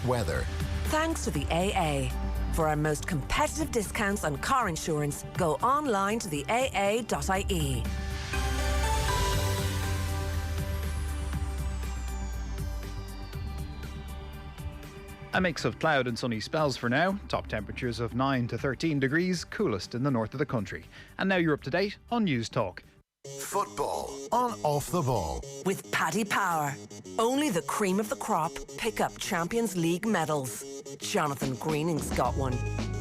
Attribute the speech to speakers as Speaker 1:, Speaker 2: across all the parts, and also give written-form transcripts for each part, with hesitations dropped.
Speaker 1: Weather.
Speaker 2: Thanks to the AA. For our most competitive discounts on car insurance, go online to the aa.ie.
Speaker 3: A mix of cloud and sunny spells for now. Top temperatures of 9 to 13 degrees, coolest in the north of the country. And now you're up to date on News Talk.
Speaker 1: Football on Off the Ball.
Speaker 2: With Paddy Power. Only the cream of the crop pick up Champions League medals. Jonathan Greening's got one.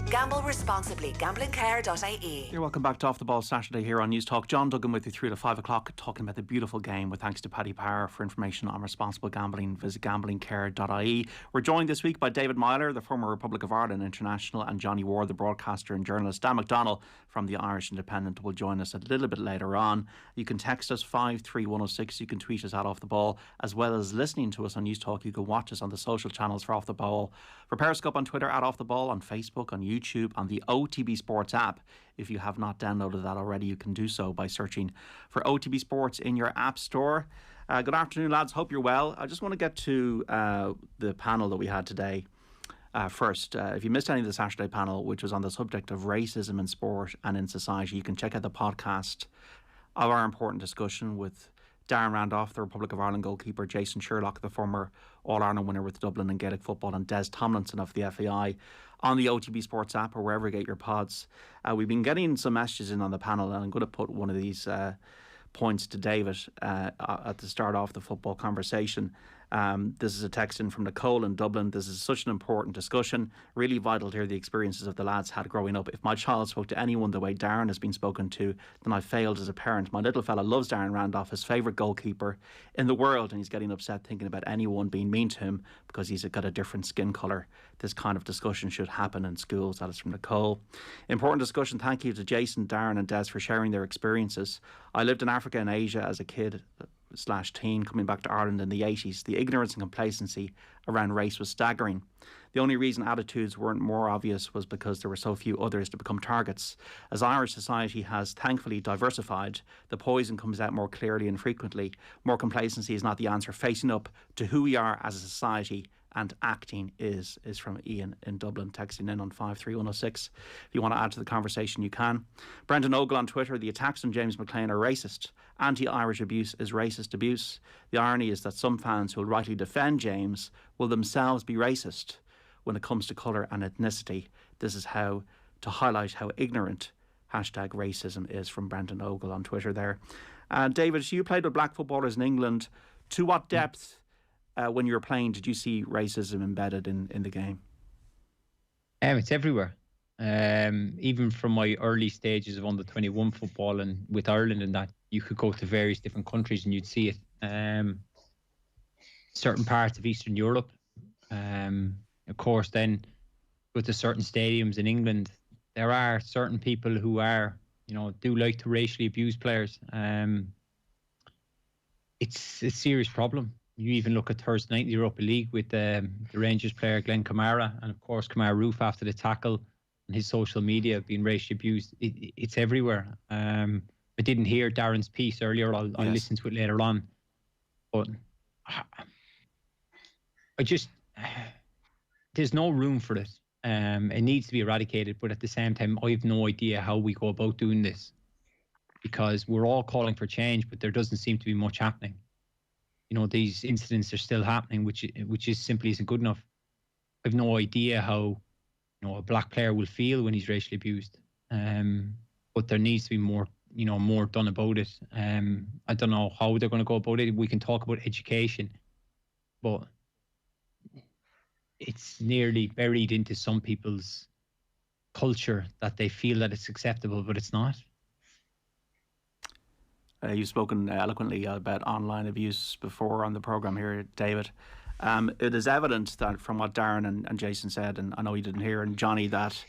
Speaker 2: Gamble responsibly. Gamblingcare.ie.
Speaker 4: You're welcome back to Off the Ball Saturday here on News Talk. John Duggan with you through to 5 o'clock, talking about the beautiful game with thanks to Paddy Power. For information on responsible gambling, visit gamblingcare.ie. We're joined this week by David Meyler, the former Republic of Ireland international, and Johnny Ward, the broadcaster and journalist. Dan McDonnell from the Irish Independent will join us a little bit later on. You can text us 53106. You can tweet us at Off the Ball, as well as listening to us on News Talk. You can watch us on the social channels for Off the Ball, for Periscope on Twitter, at Off the Ball, on Facebook, on YouTube, on the OTB Sports app. If you have not downloaded that already, you can do so by searching for OTB Sports in your app store. Good afternoon, lads. Hope you're well. I just want to get to the panel that we had today. First, if you missed any of the Saturday panel, which was on the subject of racism in sport and in society, you can check out the podcast of our important discussion with Darren Randolph, the Republic of Ireland goalkeeper, Jason Sherlock, the former All-Ireland winner with Dublin and Gaelic football, and Des Tomlinson of the FAI, on the OTB Sports app or wherever you get your pods. We've been getting some messages in on the panel, and I'm going to put one of these points to David at the start off the football conversation. This is a text in from Nicole in Dublin. This is such an important discussion, really vital to hear the experiences of the lads had growing up. If my child spoke to anyone the way Darren has been spoken to, then I failed as a parent. My little fella loves Darren Randolph, his favourite goalkeeper in the world, and he's getting upset thinking about anyone being mean to him because he's got a different skin colour. This kind of discussion should happen in schools. That is from Nicole. Important discussion. Thank you to Jason, Darren and Des for sharing their experiences. I lived in Africa and Asia as a kid / teen coming back to Ireland in the 80s. The ignorance and complacency around race was staggering. The only reason attitudes weren't more obvious was because there were so few others to become targets. As Irish society has thankfully diversified, the poison comes out more clearly and frequently. More complacency is not the answer. Facing up to who we are as a society and acting is from Ian in Dublin, texting in on 53106. If you want to add to the conversation, you can. Brendan Ogle on Twitter: the attacks on James McLean are racist. Anti-Irish abuse is racist abuse. The irony is that some fans who will rightly defend James will themselves be racist when it comes to colour and ethnicity. This is how to highlight how ignorant #racism is, from Brendan Ogle on Twitter there. David, you played with black footballers in England. To what depth, when you were playing, did you see racism embedded in the game?
Speaker 5: It's everywhere. Even from my early stages of under-21 football and with Ireland and that, you could go to various different countries and you'd see it. Certain parts of Eastern Europe. Of course, then with the certain stadiums in England, there are certain people who are, do like to racially abuse players. It's a serious problem. You even look at Thursday night in the Europa League with the Rangers player Glenn Kamara, and of course Kamara Roof after the tackle and his social media being racially abused. It's everywhere. I didn't hear Darren's piece earlier. I'll listen to it later on. But there's no room for it. It needs to be eradicated, but at the same time, I have no idea how we go about doing this, because we're all calling for change, but there doesn't seem to be much happening. These incidents are still happening, which is simply isn't good enough. I have no idea how a black player will feel when he's racially abused. But there needs to be more done about it. I don't know how they're going to go about it. We can talk about education, but it's nearly buried into some people's culture that they feel that it's acceptable, but it's not.
Speaker 4: You've spoken eloquently about online abuse before on the programme here, David. It is evident that from what Darren and Jason said, and I know you didn't hear, and Johnny, that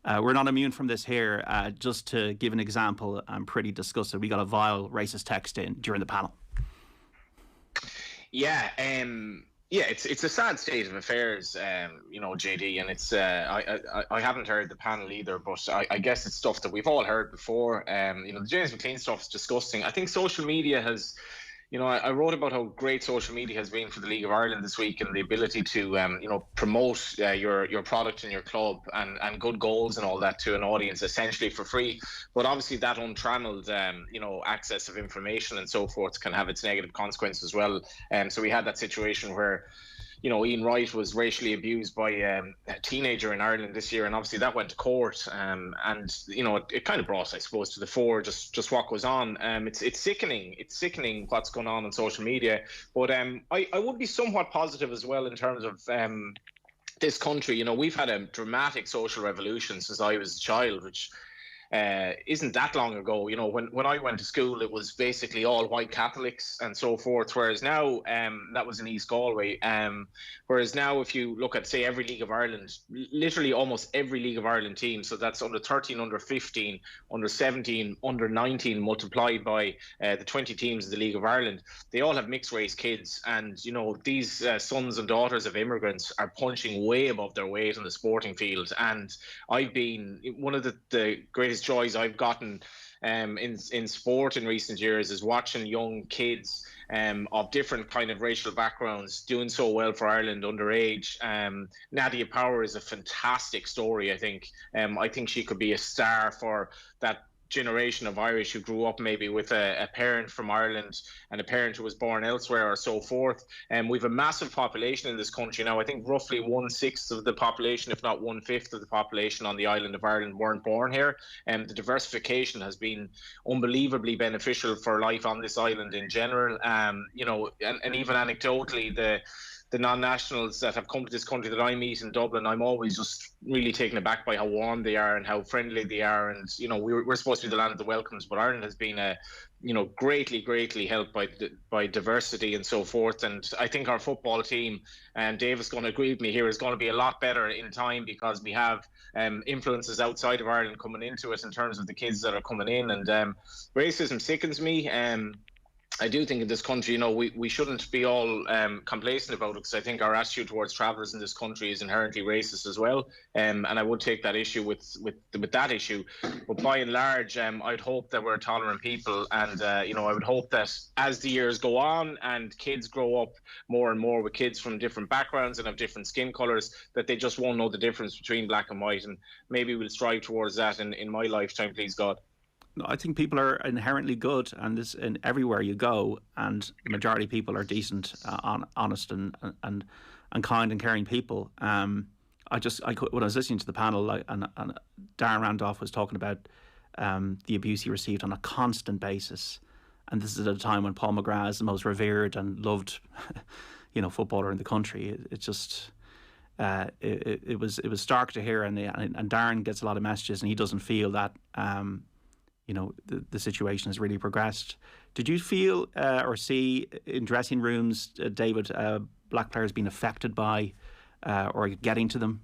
Speaker 4: we're not immune from this here. Just to give an example, I'm pretty disgusted. We got a vile racist text in during the panel.
Speaker 6: Yeah, it's a sad state of affairs, JD, and it's I haven't heard the panel either, but I guess it's stuff that we've all heard before. The James McLean stuff is disgusting. I think social media has, I wrote about how great social media has been for the League of Ireland this week, and the ability to, promote your product and your club and good goals and all that to an audience essentially for free. But obviously that untrammeled, access of information and so forth can have its negative consequences as well. So we had that situation where Ian Wright was racially abused by a teenager in Ireland this year, and obviously that went to court. And it kind of brought, I suppose, to the fore just what goes on. It's sickening. It's sickening what's going on social media. But I would be somewhat positive as well in terms of this country. We've had a dramatic social revolution since I was a child, which isn't that long ago. When I went to school, it was basically all white Catholics and so forth, whereas now that was in East Galway, whereas now if you look at, say, every League of Ireland, literally almost every League of Ireland team, so that's under 13, under 15, under 17, under 19 multiplied by the 20 teams in the League of Ireland, they all have mixed race kids, and these sons and daughters of immigrants are punching way above their weight on the sporting field. And I've been one of the greatest joys I've gotten in sport in recent years is watching young kids of different kind of racial backgrounds doing so well for Ireland underage. Nadia Power is a fantastic story. I think she could be a star for that generation of Irish who grew up maybe with a parent from Ireland and a parent who was born elsewhere or so forth. And we've a massive population in this country now. I think roughly 1/6 of the population, if not 1/5 of the population on the island of Ireland weren't born here. And the diversification has been unbelievably beneficial for life on this island in general. And even anecdotally, the non-nationals that have come to this country that I meet in Dublin, I'm always just really taken aback by how warm they are and how friendly they are. And, we're supposed to be the land of the welcomes, but Ireland has been, greatly helped by diversity and so forth. And I think our football team, and Dave is going to agree with me here, is going to be a lot better in time because we have influences outside of Ireland coming into it in terms of the kids that are coming in. And racism sickens me. I do think in this country, we shouldn't be all complacent about it, because I think our attitude towards travellers in this country is inherently racist as well. And I would take that issue with that issue. But by and large, I'd hope that we're tolerant people. And, I would hope that as the years go on and kids grow up more and more with kids from different backgrounds and of different skin colours, that they just won't know the difference between black and white. And maybe we'll strive towards that in my lifetime, please God.
Speaker 4: I think people are inherently good, and everywhere you go, and the majority of people are decent, honest, and kind and caring people. When I was listening to the panel, and Darren Randolph was talking about the abuse he received on a constant basis, and this is at a time when Paul McGrath is the most revered and loved, footballer in the country. It just. It was stark to hear, and Darren gets a lot of messages, and he doesn't feel that. The situation has really progressed. Did you feel or see in dressing rooms, David, black players being affected by or getting to them,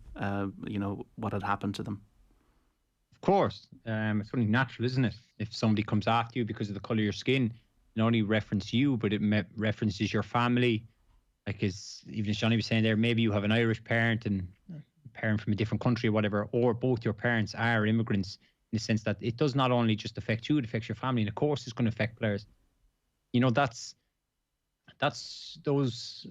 Speaker 4: what had happened to them?
Speaker 5: Of course. It's only natural, isn't it? If somebody comes after you because of the colour of your skin, not only reference you, but it references your family. Like even as Johnny was saying there, maybe you have an Irish parent and a parent from a different country or whatever, or both your parents are immigrants, in the sense that it does not only just affect you, it affects your family, and of course it's going to affect players. That's those,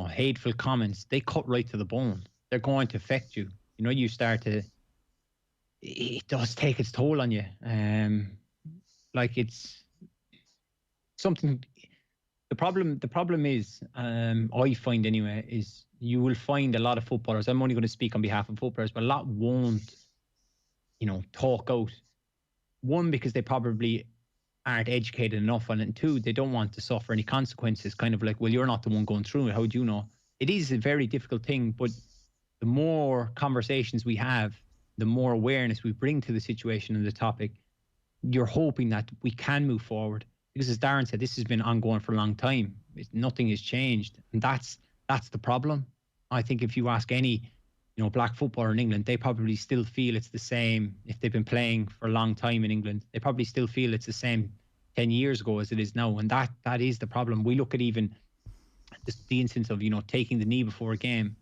Speaker 5: hateful comments, they cut right to the bone. They're going to affect you. You start to, it does take its toll on you. It's something, the problem is, I find anyway, is you will find a lot of footballers, I'm only going to speak on behalf of footballers, but a lot won't, talk out. One, because they probably aren't educated enough on it, and two, they don't want to suffer any consequences. Kind of like, well, you're not the one going through it, how do you know? It is a very difficult thing, but the more conversations we have, the more awareness we bring to the situation and the topic, you're hoping that we can move forward. Because as Darren said, this has been ongoing for a long time. Nothing has changed, and that's the problem. I think if you ask any black footballer in England, they probably still feel it's the same. If they've been playing for a long time in England, they probably still feel it's the same 10 years ago as it is now. And that is the problem. We look at even the instance of, taking the knee before a game.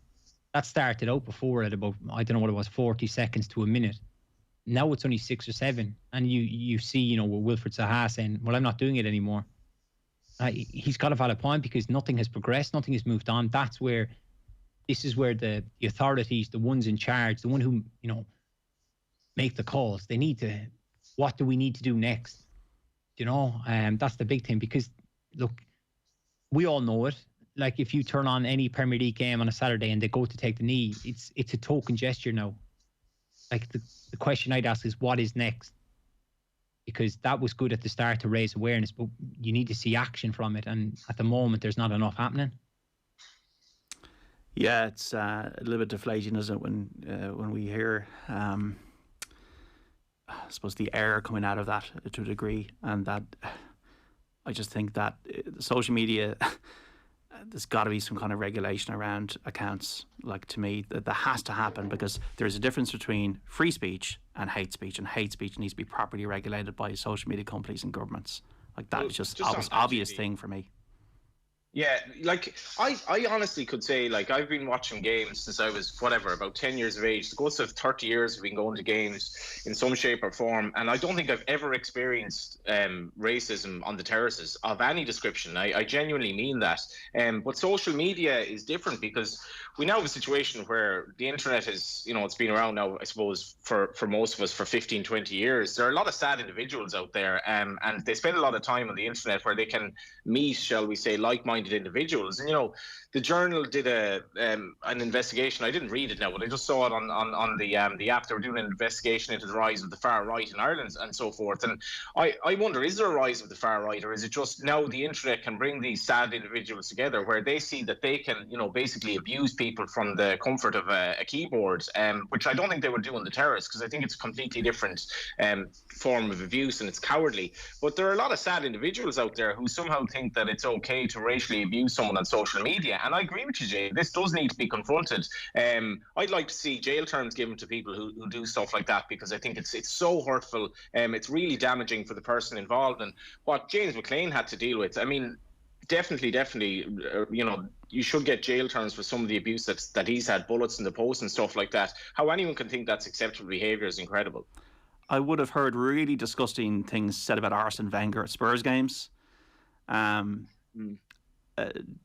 Speaker 5: That started out before at about, I don't know what it was, 40 seconds to a minute. Now it's only 6 or 7. And you see, with Wilfred Zaha saying, well, I'm not doing it anymore. he's got a valid point, because nothing has progressed, nothing has moved on. This is where the authorities, the ones in charge, the one who, make the calls, they need to, what do we need to do next? That's the big thing, because look, we all know it. Like, if you turn on any Premier League game on a Saturday and they go to take the knee, it's a token gesture now. Like, the question I'd ask is, what is next? Because that was good at the start to raise awareness, but you need to see action from it. And at the moment, there's not enough happening.
Speaker 4: Yeah, it's a little bit deflating, isn't it, when we hear, I suppose, the air coming out of that to a degree, and that I just think that social media, there's got to be some kind of regulation around accounts. Like, to me, that has to happen, because there's a difference between free speech and hate speech needs to be properly regulated by social media companies and governments. Like, that is just obvious thing for me.
Speaker 6: Yeah, like, I honestly could say, like, I've been watching games since I was, about 10 years of age. The ghost of 30 years have been going to games in some shape or form, and I don't think I've ever experienced racism on the terraces of any description. I genuinely mean that. But social media is different, because we now have a situation where the internet is, it's been around now, I suppose, for most of us for 15, 20 years. There are a lot of sad individuals out there, and they spend a lot of time on the internet where they can meet, shall we say, like-minded individuals. And the Journal did an investigation. I didn't read it now, but I just saw it on the app. They were doing an investigation into the rise of the far right in Ireland and so forth. And I wonder, is there a rise of the far right, or is it just now the internet can bring these sad individuals together where they see that they can basically abuse people from the comfort of a keyboard, which I don't think they would do on the terrace, because I think it's a completely different form of abuse, and it's cowardly. But there are a lot of sad individuals out there who somehow think that it's okay to racially abuse someone on social media. And I agree with you, Jay. This does need to be confronted. I'd like to see jail terms given to people who do stuff like that, because I think it's so hurtful. It's really damaging for the person involved. And what James McLean had to deal with, I mean, definitely, you should get jail terms for some of the abuse that he's had, bullets in the post and stuff like that. How anyone can think that's acceptable behaviour is incredible.
Speaker 4: I would have heard really disgusting things said about Arsene Wenger at Spurs games.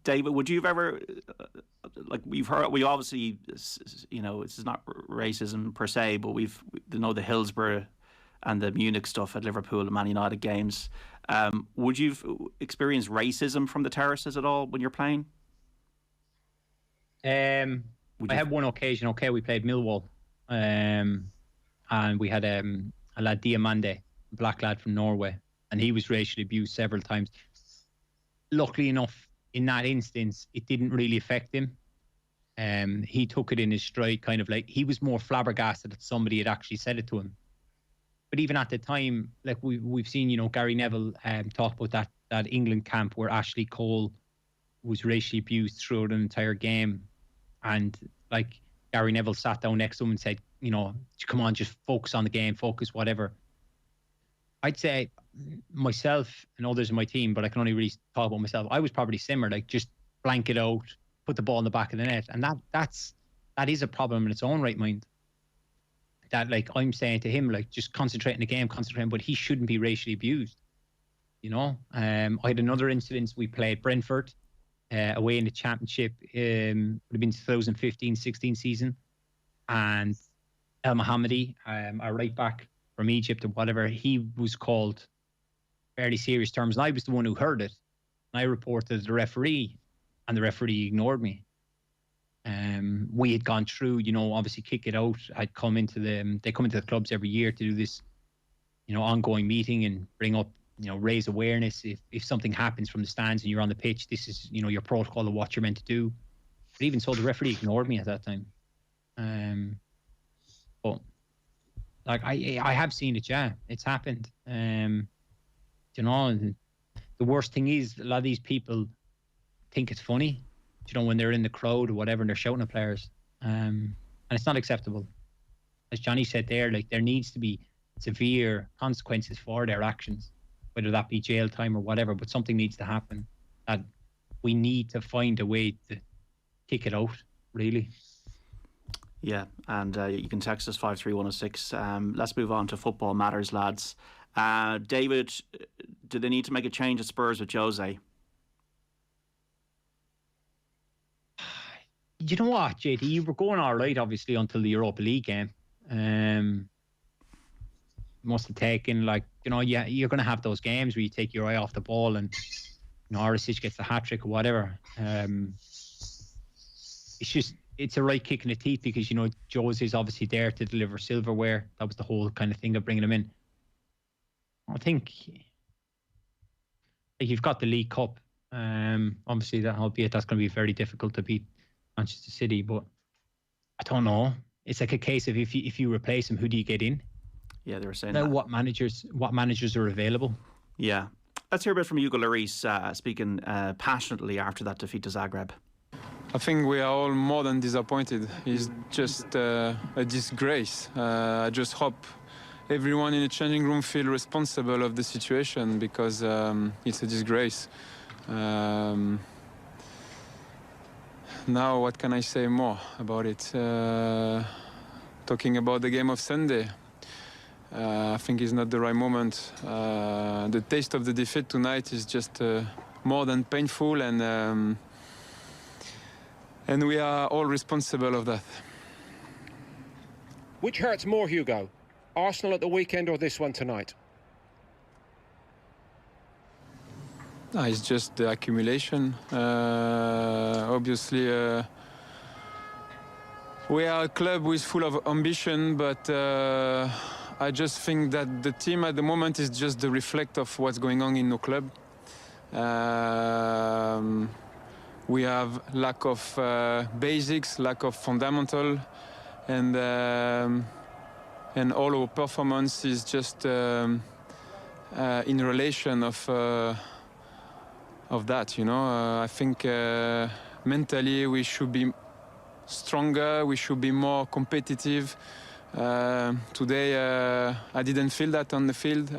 Speaker 4: David, would you have ever, we obviously, this is not racism per se, but we've the Hillsborough and the Munich stuff at Liverpool and Man United games. Would you experience racism from the terraces at all when you're playing? I
Speaker 5: had one occasion. Okay, we played Millwall, and we had a lad, Diamande, a black lad from Norway, and he was racially abused several times. Luckily enough, in that instance, it didn't really affect him. He took it in his stride, kind of like he was more flabbergasted that somebody had actually said it to him. But even at the time, like we've seen, Gary Neville talk about that England camp where Ashley Cole was racially abused throughout an entire game, and like Gary Neville sat down next to him and said, come on, just focus on the game, focus, whatever. I'd say myself and others in my team, but I can only really talk about myself, I was probably similar, like just blank it out, put the ball in the back of the net. And that is a problem in its own right, mind. That, like, I'm saying to him, like, just concentrate in the game, but he shouldn't be racially abused. I had another incident. We played Brentford away in the championship. Would have been 2015-16 season. And El Mohammadi, our right back from Egypt or whatever, he was called fairly serious terms, and I was the one who heard it, and I reported to the referee, and the referee ignored me. We had gone through, obviously kick it out. I'd come into they come into the clubs every year to do this, ongoing meeting and bring up, raise awareness. If something happens from the stands and you're on the pitch, this is, your protocol of what you're meant to do. But even so, the referee ignored me at that time. But like I have seen it, yeah, it's happened. The worst thing is a lot of these people think it's funny, when they're in the crowd or whatever and they're shouting at players. And it's not acceptable. As Johnny said there, like, there needs to be severe consequences for their actions, whether that be jail time or whatever, but something needs to happen. That we need to find a way to kick it out, really.
Speaker 4: Yeah, and you can text us 53106. Let's move on to football matters, lads. David, do they need to make a change at Spurs with Jose?
Speaker 5: You know what, JD? You were going all right, obviously, until the Europa League game. Must have taken, you're going to have those games where you take your eye off the ball and Orisic gets a hat-trick or whatever. It's a right kick in the teeth because, Jose's obviously there to deliver silverware. That was the whole kind of thing of bringing him in. I think you've got the League Cup. Obviously, that's going to be very difficult to beat Manchester City, but I don't know. It's like a case of if you replace him, who do you get in?
Speaker 4: Yeah, they were saying
Speaker 5: now,
Speaker 4: that.
Speaker 5: what managers are available?
Speaker 4: Yeah. Let's hear a bit from Hugo Lloris speaking passionately after that defeat to Zagreb.
Speaker 7: I think we are all more than disappointed. It's just a disgrace. I just hope everyone in the changing room feel responsible of the situation because it's a disgrace. Now, what can I say more about it? Talking about the game of Sunday, I think it's not the right moment. The taste of the defeat tonight is just more than painful, and we are all responsible of that.
Speaker 8: Which hurts more, Hugo? Arsenal at the weekend or this one tonight?
Speaker 7: No, it's just the accumulation. Obviously, we are a club who is full of ambition, but I just think that the team at the moment is just the reflect of what's going on in our club. We have lack of basics, lack of fundamental, and all our performance is just in relation of that. I think mentally we should be stronger. We should be more competitive. Today, I didn't feel that on the field.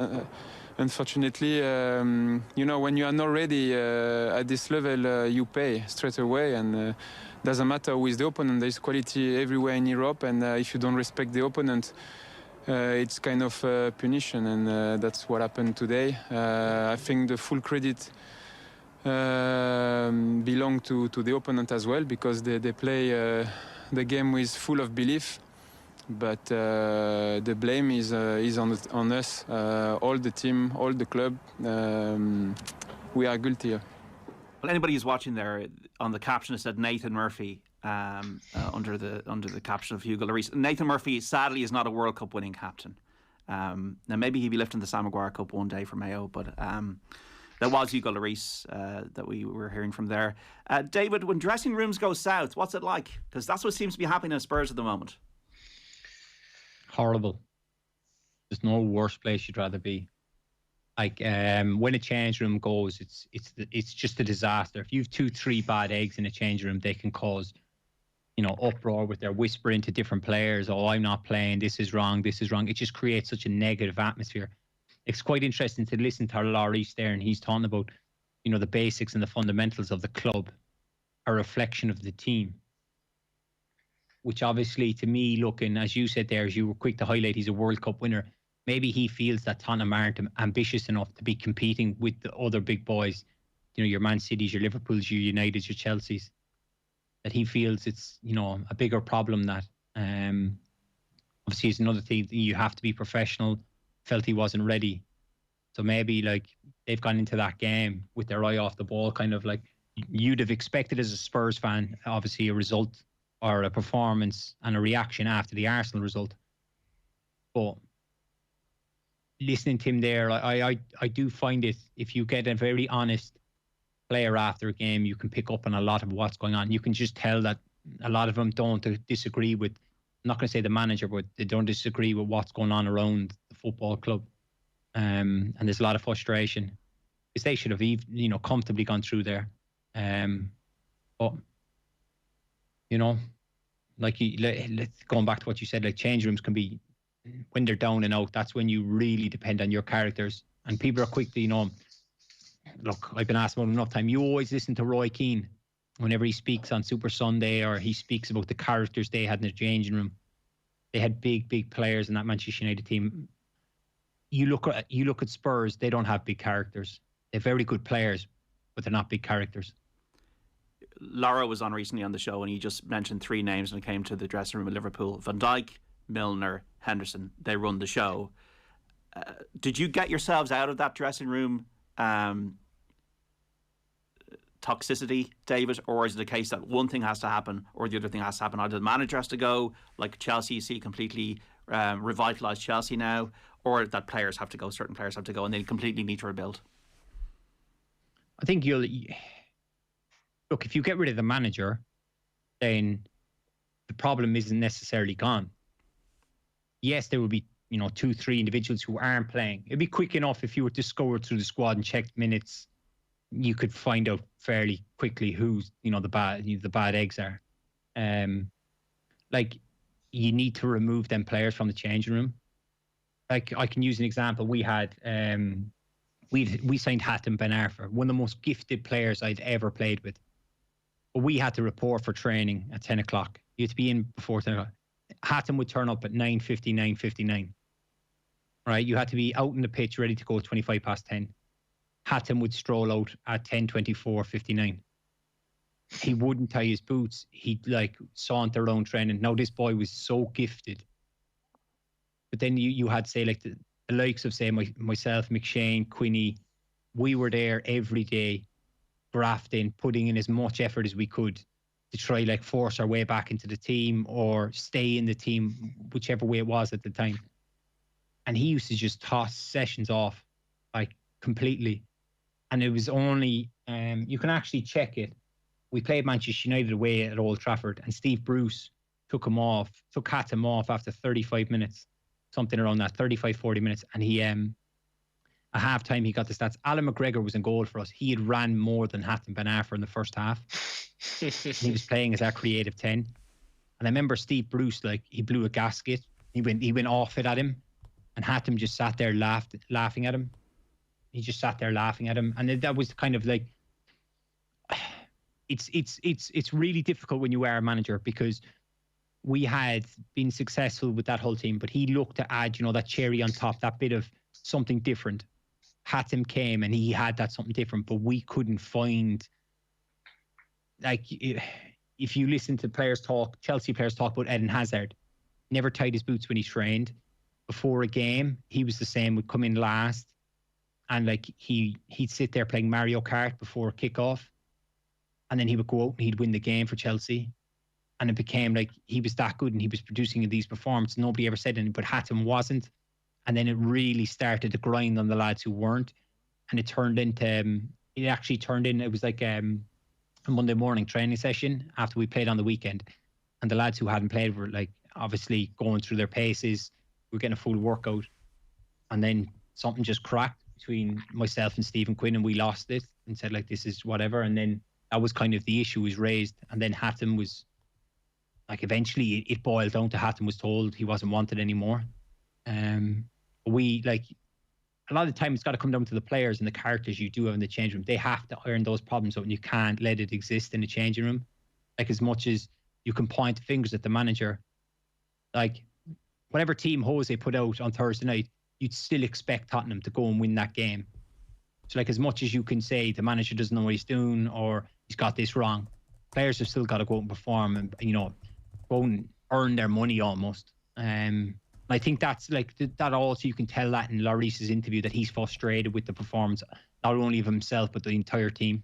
Speaker 7: Unfortunately, when you are not ready at this level, you pay straight away, and doesn't matter who is the opponent. There is quality everywhere in Europe, and if you don't respect the opponent, it's kind of punition, and that's what happened today. I think the full credit belong to the opponent as well, because they play the game with full of belief. But the blame is on us, all the team, all the club. We are guilty here.
Speaker 4: Well, anybody who's watching there, on the caption it said Nathan Murphy under the caption of Hugo Lloris. Nathan Murphy sadly is not a World Cup winning captain. Now maybe he'd be lifting the Sam Maguire Cup one day for Mayo, but that was Hugo Lloris that we were hearing from there. David, when dressing rooms go south, what's it like? Because that's what seems to be happening at Spurs at the moment.
Speaker 5: Horrible. There's no worse place you'd rather be. When a change room goes, it's just a disaster. If you've 2-3 bad eggs in a change room, they can cause, uproar with their whispering to different players. Oh, I'm not playing. This is wrong. This is wrong. It just creates such a negative atmosphere. It's quite interesting to listen to Lloris there, and he's talking about, the basics and the fundamentals of the club, a reflection of the team. Which obviously, to me, looking, as you said there, as you were quick to highlight, he's a World Cup winner. Maybe he feels that Tottenham aren't ambitious enough to be competing with the other big boys, your Man Cities, your Liverpools, your Uniteds, your Chelseas. That he feels it's, a bigger problem that. Obviously, it's another thing, you have to be professional. Felt he wasn't ready. So maybe, they've gone into that game with their eye off the ball, kind of like you'd have expected as a Spurs fan, obviously, a result or a performance and a reaction after the Arsenal result. But listening to him there, I do find it, if you get a very honest player after a game, you can pick up on a lot of what's going on. You can just tell that a lot of them don't disagree with, I'm not going to say the manager, but they don't disagree with what's going on around the football club. And there's a lot of frustration because they should have comfortably gone through there. But going back to what you said, change rooms can be, when they're down and out, that's when you really depend on your characters. And people are quick to, look, I've been asked about enough time. You always listen to Roy Keane whenever he speaks on Super Sunday, or he speaks about the characters they had in the changing room. They had big players in that Manchester United team. You look at Spurs, they don't have big characters. They're very good players, but they're not big characters.
Speaker 4: Laura was on recently on the show, and he just mentioned three names when it came to the dressing room at Liverpool: Van Dijk, Milner, Henderson. They run the show. Did you get yourselves out of that dressing room toxicity, David, or is it a case that one thing has to happen or the other thing has to happen? Either the manager has to go, like Chelsea, you see completely revitalised Chelsea now, or that players have to go, certain players have to go, and they completely need to rebuild?
Speaker 5: I think look, if you get rid of the manager, then the problem isn't necessarily gone. Yes, there will be 2-3 individuals who aren't playing. It'd be quick enough if you were to scour through the squad and check minutes. You could find out fairly quickly who's the bad eggs are. Like, you need to remove them players from the changing room. Like, I can use an example. We had we signed Hatem Ben Arfa, one of the most gifted players I'd ever played with. But we had to report for training at 10 o'clock. You had to be in before 10 o'clock. Hatem would turn up at 9:50, 9:59. Right? You had to be out in the pitch ready to go 25 past 10. Hatem would stroll out at 10:24:59. He wouldn't tie his boots. He'd saunter around training. Now, this boy was so gifted. But then you had, say, like the likes of, say, myself, McShane, Quinny. We were there every day, grafting, putting in as much effort as we could to try force our way back into the team or stay in the team, whichever way it was at the time. And he used to just toss sessions off completely. And it was only, you can actually check it. We played Manchester United away at Old Trafford, and Steve Bruce took Hatem off after 35 minutes, something around that, 35, 40 minutes. And he, at half time, he got the stats. Alan McGregor was in goal for us. He had ran more than Hatem Ben Arfa in the first half. He was playing as our creative 10. And I remember Steve Bruce, he blew a gasket. He went off it at him. And Hatem just sat there laughing at him. He just sat there laughing at him. And that was kind of it's really difficult when you are a manager, because we had been successful with that whole team, but he looked to add, that cherry on top, that bit of something different. Hatem came and he had that something different, but we couldn't find, if you listen to Chelsea players talk about Eden Hazard, never tied his boots when he trained. Before a game, he was the same, would come in last. And he'd sit there playing Mario Kart before kickoff. And then he would go out and he'd win the game for Chelsea. And it became he was that good and he was producing these performances. Nobody ever said anything, but Hatem wasn't. And then it really started to grind on the lads who weren't. And it turned into, it was a Monday morning training session after we played on the weekend. And the lads who hadn't played were obviously going through their paces. We were getting a full workout. And then something just cracked between myself and Stephen Quinn, and we lost it and said this is whatever. And then that was kind of the issue was raised. And then Hatem was eventually it boiled down to Hatem was told he wasn't wanted anymore. We a lot of the time it's got to come down to the players and the characters you do have in the changing room. They have to iron those problems out, and you can't let it exist in the changing room. As much as you can point fingers at the manager, whatever team Jose put out on Thursday night, you'd still expect Tottenham to go and win that game. So as much as you can say the manager doesn't know what he's doing or he's got this wrong, players have still got to go out and perform and, go and earn their money almost. I think that's that also, you can tell that in Lloris's interview that he's frustrated with the performance, not only of himself, but the entire team.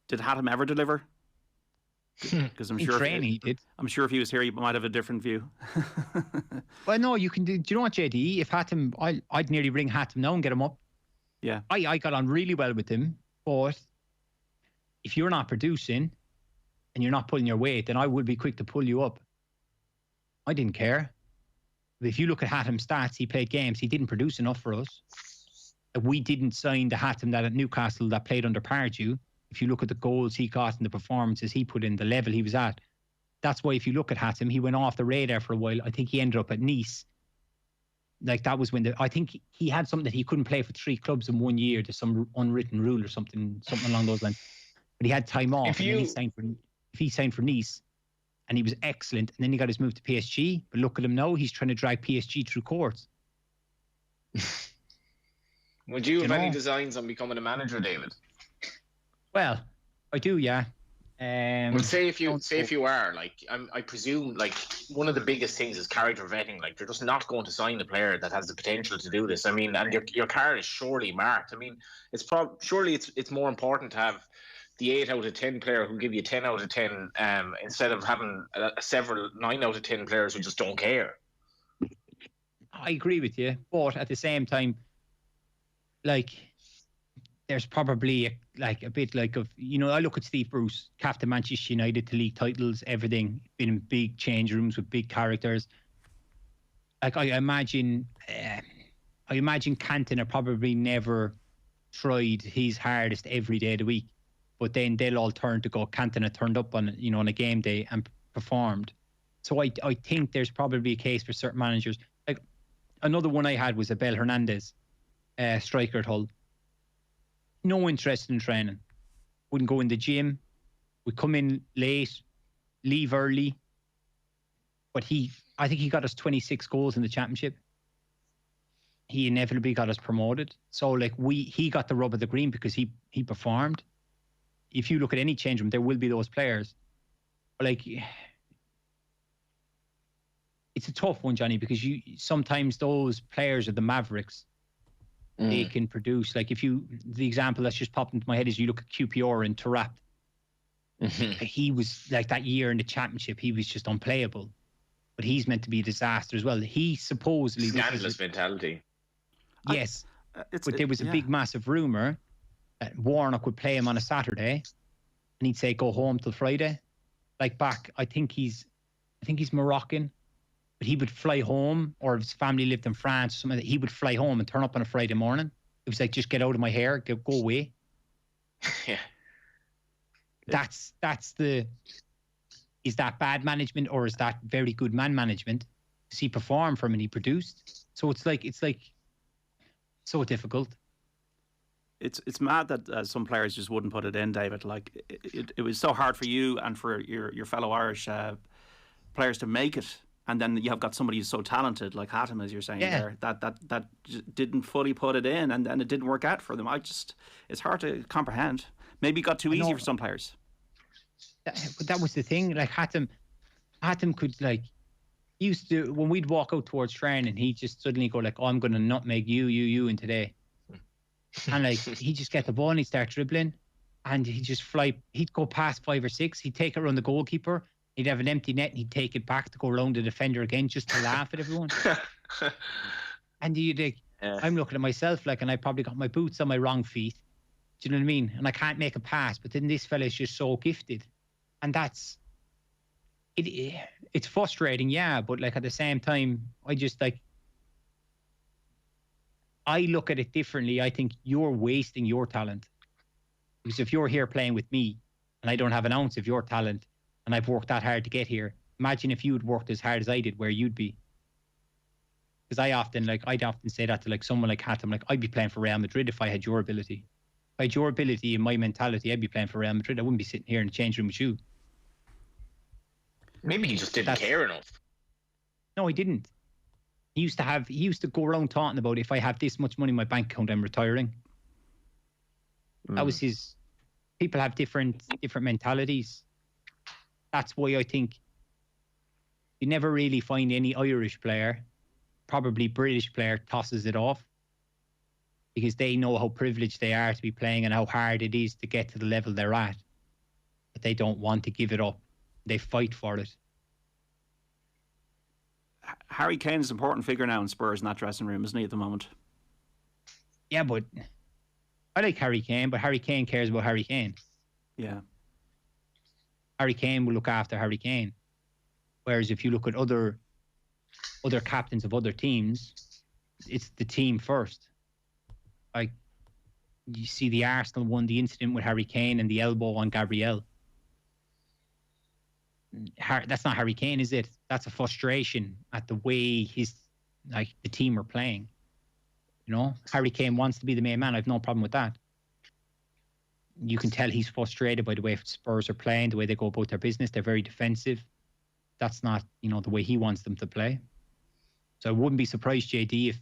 Speaker 4: Did Hatem ever deliver? Because I'm sure
Speaker 5: training he did.
Speaker 4: I'm sure if he was here, he might have a different view.
Speaker 5: Well, no, you can do. Do you know what, JD? If Hatem, I'd nearly ring Hatem now and get him up.
Speaker 4: Yeah,
Speaker 5: I got on really well with him, but if you're not producing and you're not pulling your weight, then I would be quick to pull you up. I didn't care. But if you look at Hatem's stats, he played games, he didn't produce enough for us. We didn't sign the Hatem that at Newcastle that played under Pardew. If you look at the goals he got and the performances he put in, the level he was at, that's why if you look at Hatem, he went off the radar for a while. I think he ended up at Nice. That was when I think he had something that he couldn't play for 3 clubs in 1 year. There's some unwritten rule or something along those lines. But he had time off. Then he signed for Nice, and he was excellent. And then he got his move to PSG. But look at him now; he's trying to drag PSG through courts.
Speaker 6: Would you have any designs on becoming a manager, David?
Speaker 5: Well, I do, yeah.
Speaker 6: Well, say if you are like, I presume like one of the biggest things is character vetting. Like they're just not going to sign a player that has the potential to do this. I mean, and your card is surely marked. I mean, surely it's more important to have the 8 out of 10 player who give you 10 out of 10 instead of having several 9 out of 10 players who just don't care.
Speaker 5: I agree with you, but at the same time, like, there's probably a bit like of, I look at Steve Bruce, captain Manchester United to league titles, everything, been in big change rooms with big characters. Like I imagine Cantona probably never tried his hardest every day of the week, but then they'll all turn to go, Cantona turned up on on a game day and performed. So I think there's probably a case for certain managers. Like another one I had was Abel Hernandez, striker at Hull. No interest in training. Wouldn't go in the gym. Would come in late, leave early. But I think he got us 26 goals in the championship. He inevitably got us promoted. So like he got the rub of the green because he performed. If you look at any change room, there will be those players. But like, it's a tough one, Johnny, because sometimes those players are the mavericks. They can produce. Like the example that's just popped into my head is you look at QPR and Tarap. He was like that year in the championship, he was just unplayable. But he's meant to be a disaster as well. He supposedly...
Speaker 6: Scandalous mentality.
Speaker 5: Yes. But there was a big, massive rumour that Warnock would play him on a Saturday and he'd say, go home till Friday. Like back, I think he's Moroccan. But he would fly home, or if his family lived in France or something, he would fly home and turn up on a Friday morning. It was like, just get out of my hair, go away.
Speaker 6: Yeah.
Speaker 5: Is that bad management or is that very good man management? Does he perform for him and he produced? So it's like so difficult.
Speaker 4: It's mad that some players just wouldn't put it in, David. Like it was so hard for you and for your fellow Irish players to make it. And then you have got somebody who's so talented, like Hatem, as you're saying there, that didn't fully put it in, and then it didn't work out for them. It's hard to comprehend. Maybe it got too easy for some players.
Speaker 5: But that was the thing. Like Hatem could used to, when we'd walk out towards training, he'd just suddenly go like, "Oh, I'm going to nutmeg you in today," and like he'd just get the ball and he'd start dribbling, and he'd just fly. He'd go past 5 or 6. He'd take it around the goalkeeper. He'd have an empty net and he'd take it back to go around the defender again just to laugh at everyone. And I'm looking at myself like, and I probably got my boots on my wrong feet. Do you know what I mean? And I can't make a pass, but then this fella's just so gifted. And that's, it's frustrating, yeah, but like at the same time, I just like, I look at it differently. I think you're wasting your talent. Because if you're here playing with me and I don't have an ounce of your talent, and I've worked that hard to get here. Imagine if you had worked as hard as I did, where you'd be. Because I'd often say that to like someone like Hatem, like I'd be playing for Real Madrid if I had your ability. If I had your ability and my mentality, I'd be playing for Real Madrid. I wouldn't be sitting here in the change room with you.
Speaker 6: Maybe he just didn't care enough.
Speaker 5: No, he didn't. He used to go around talking about, if I have this much money in my bank account, I'm retiring. That was his. People have different mentalities. That's why I think you never really find any Irish player, probably British player, tosses it off, because they know how privileged they are to be playing and how hard it is to get to the level they're at. But they don't want to give it up. They fight for it.
Speaker 4: Harry Kane is an important figure now in Spurs in that dressing room, isn't he, at the moment?
Speaker 5: Yeah, but I like Harry Kane, but Harry Kane cares about Harry Kane.
Speaker 4: Yeah.
Speaker 5: Harry Kane will look after Harry Kane. Whereas if you look at other captains of other teams, it's the team first. Like, you see the Arsenal one, the incident with Harry Kane and the elbow on Gabriel. That's not Harry Kane, is it? That's a frustration at the way the team are playing. Harry Kane wants to be the main man. I've no problem with that. You can tell he's frustrated by the way Spurs are playing, the way they go about their business. They're very defensive. That's not, the way he wants them to play. So I wouldn't be surprised, JD, if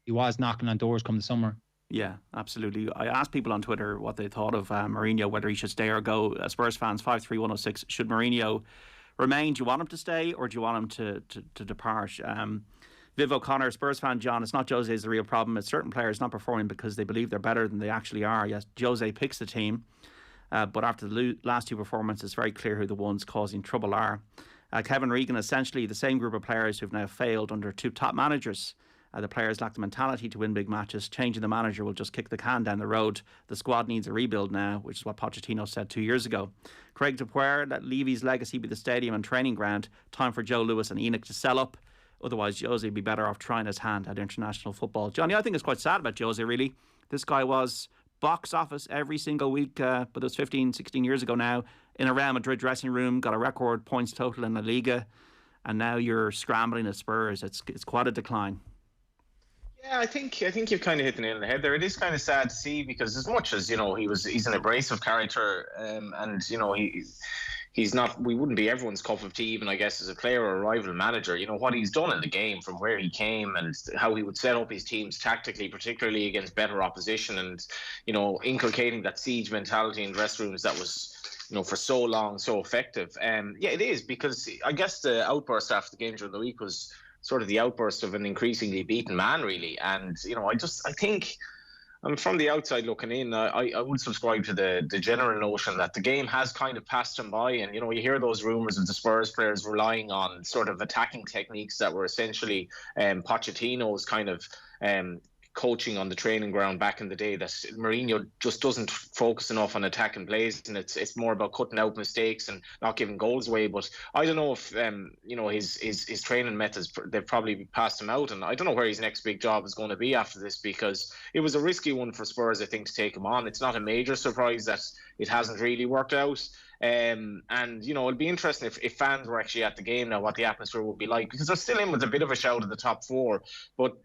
Speaker 5: he was knocking on doors come the summer.
Speaker 4: Yeah, absolutely. I asked people on Twitter what they thought of Mourinho, whether he should stay or go. Spurs fans, 53106. Should Mourinho remain? Do you want him to stay or do you want him to depart? Viv O'Connor, Spurs fan, John, it's not Jose is the real problem. It's certain players not performing because they believe they're better than they actually are. Yes, Jose picks the team, but after the last two performances, it's very clear who the ones causing trouble are. Kevin Regan, essentially the same group of players who've now failed under two top managers. The players lack the mentality to win big matches. Changing the manager will just kick the can down the road. The squad needs a rebuild now, which is what Pochettino said 2 years ago. Craig DePuer, let Levy's legacy be the stadium and training ground. Time for Joe Lewis and Enoch to sell up. Otherwise, Jose would be better off trying his hand at international football. Johnny, I think it's quite sad about Jose, really. This guy was box office every single week, but it was 15, 16 years ago now, in a Real Madrid dressing room, got a record points total in La Liga, and now you're scrambling at Spurs. It's quite a decline.
Speaker 6: Yeah, I think you've kind of hit the nail on the head there. It is kind of sad to see because as much as he's an abrasive character, and he's not. We wouldn't be everyone's cup of tea, even I guess as a player or a rival manager. What he's done in the game from where he came and how he would set up his teams tactically, particularly against better opposition, and inculcating that siege mentality in dressing rooms that was for so long so effective. Yeah, it is because I guess the outburst after the game during the week was sort of the outburst of an increasingly beaten man, really. And, I think from the outside looking in, I would subscribe to the general notion that the game has kind of passed him by. And, you hear those rumours of the Spurs players relying on sort of attacking techniques that were essentially Pochettino's kind of coaching on the training ground back in the day, that Mourinho just doesn't focus enough on attacking plays, and it's more about cutting out mistakes and not giving goals away. But I don't know if his training methods, they've probably passed him out, and I don't know where his next big job is going to be after this, because it was a risky one for Spurs, I think, to take him on. It's not a major surprise that it hasn't really worked out. And it'll be interesting if fans were actually at the game now, what the atmosphere would be like, because they're still in with a bit of a shout at the top four. But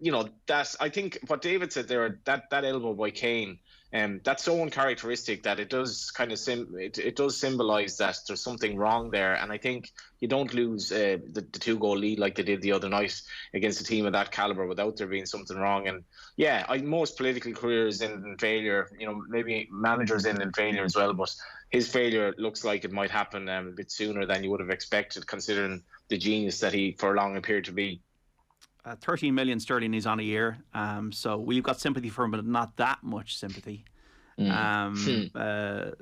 Speaker 6: that's, I think what David said there, that elbow by Kane, that's so uncharacteristic that it does kind of it does symbolise that there's something wrong there. And I think you don't lose the 2-goal lead like they did the other night against a team of that calibre without there being something wrong. And yeah, most political careers end in failure. Maybe managers end in failure as well, but his failure looks like it might happen a bit sooner than you would have expected, considering the genius that he for long appeared to be.
Speaker 4: 13 million sterling he's on a year, so we've got sympathy for him, but not that much sympathy. I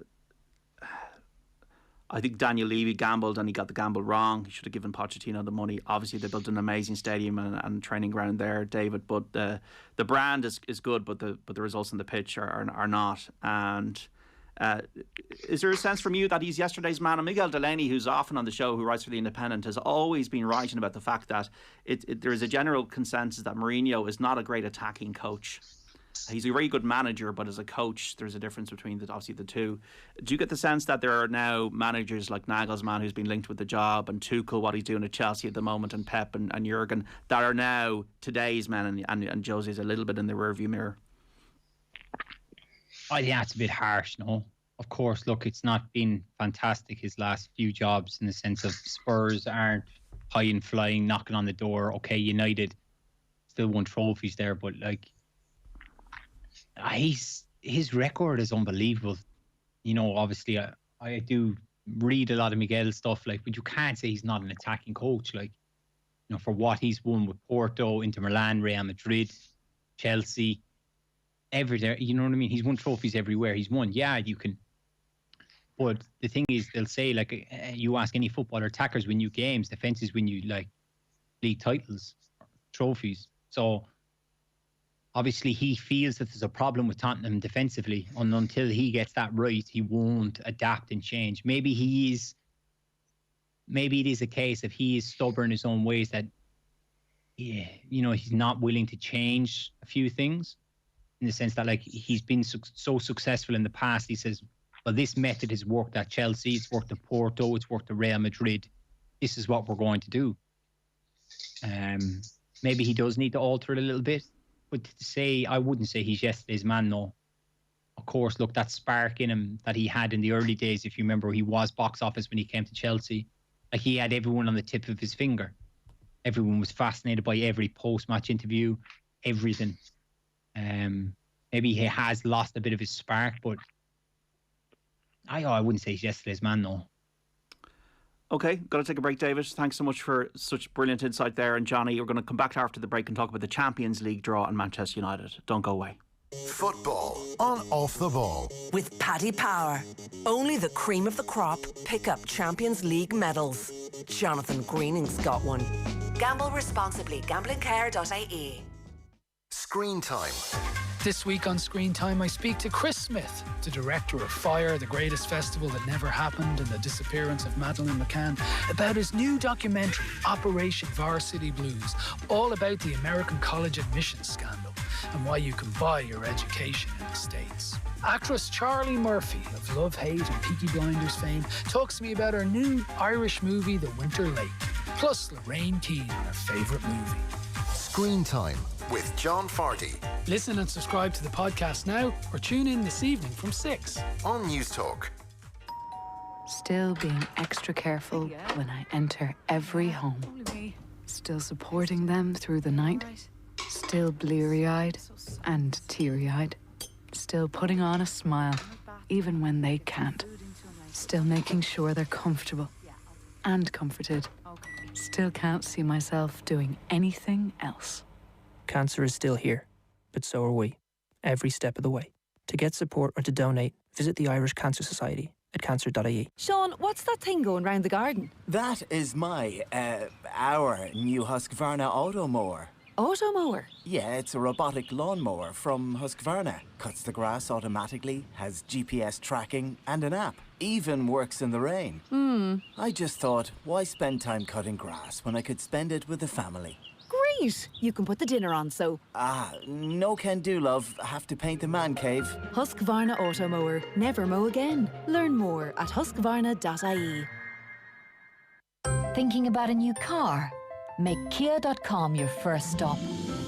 Speaker 4: think Daniel Levy gambled and he got the gamble wrong. He should have given Pochettino the money. Obviously they built an amazing stadium and training ground there, David, but the brand is good, but the results on the pitch are not. And is there a sense from you that he's yesterday's man? And Miguel Delaney, who's often on the show, who writes for The Independent, has always been writing about the fact that there is a general consensus that Mourinho is not a great attacking coach. He's a very good manager, but as a coach, there's a difference between obviously the two. Do you get the sense that there are now managers like Nagelsmann, who's been linked with the job, and Tuchel, what he's doing at Chelsea at the moment, and Pep and Jurgen, that are now today's men, and Jose's a little bit in the rearview mirror?
Speaker 5: Oh, yeah, it's a bit harsh, no? Of course, look, it's not been fantastic his last few jobs, in the sense of Spurs aren't high and flying, knocking on the door. Okay, United still won trophies there, but his record is unbelievable. Obviously, I do read a lot of Miguel stuff, but you can't say he's not an attacking coach. For what he's won with Porto, Inter Milan, Real Madrid, Chelsea, everywhere, you know what I mean? He's won trophies everywhere he's won. Yeah, you can. But the thing is, they'll say, you ask any footballer, attackers win you games, defenses win you league titles, trophies. So obviously he feels that there's a problem with Tottenham defensively, and until he gets that right, he won't adapt and change. Maybe it is a case of he is stubborn in his own ways, that he's not willing to change a few things, in the sense that he's been so successful in the past. He says, well, this method has worked at Chelsea, it's worked at Porto, it's worked at Real Madrid. This is what we're going to do. Maybe he does need to alter it a little bit, but to say, I wouldn't say he's yesterday's man, no. Of course, look, that spark in him that he had in the early days, if you remember, he was box office when he came to Chelsea. He had everyone on the tip of his finger. Everyone was fascinated by every post-match interview, everything. maybe he has lost a bit of his spark, but I wouldn't say he's yesterday's man, though.
Speaker 4: Okay, got to take a break, David. Thanks so much for such brilliant insight there. And Johnny, we're going to come back after the break and talk about the Champions League draw and Manchester United. Don't go away.
Speaker 1: Football on Off the Ball.
Speaker 2: With Paddy Power. Only the cream of the crop pick up Champions League medals. Jonathan Greening's got one. Gamble responsibly. Gamblingcare.ie.
Speaker 1: Screen time.
Speaker 9: This week on Screen Time, I speak to Chris Smith, the director of Fire, the greatest festival that never happened, and the disappearance of Madeleine McCann, about his new documentary, Operation Varsity Blues, all about the American college admissions scandal and why you can buy your education in the States. Actress Charlie Murphy of Love, Hate and Peaky Blinders fame talks to me about her new Irish movie, The Winter Lake, plus Lorraine Keane, her favourite movie.
Speaker 1: Screen Time with John Fardy
Speaker 9: Listen and subscribe to the podcast now or tune in this evening from 6
Speaker 1: on News Talk.
Speaker 10: Still being extra careful when I enter every home. Still supporting them through the night. Still bleary-eyed and teary-eyed. Still putting on a smile even when they can't. Still making sure they're comfortable and comforted. Still can't see myself doing anything else.
Speaker 11: Cancer is still here, but so are we, every step of the way. To get support or to donate, visit the Irish Cancer Society at cancer.ie.
Speaker 12: Sean, what's that thing going round the garden?
Speaker 13: That is our new Husqvarna auto mower.
Speaker 12: Auto mower?
Speaker 13: Yeah, it's a robotic lawnmower from Husqvarna. Cuts the grass automatically, has GPS tracking and an app. Even works in the rain. I just thought, why spend time cutting grass when I could spend it with the family?
Speaker 12: Great! You can put the dinner on, so...
Speaker 13: No can do, love. Have to paint the man cave.
Speaker 12: Husqvarna auto mower. Never mow again. Learn more at husqvarna.ie.
Speaker 14: Thinking about a new car? Make Kia.com your first stop.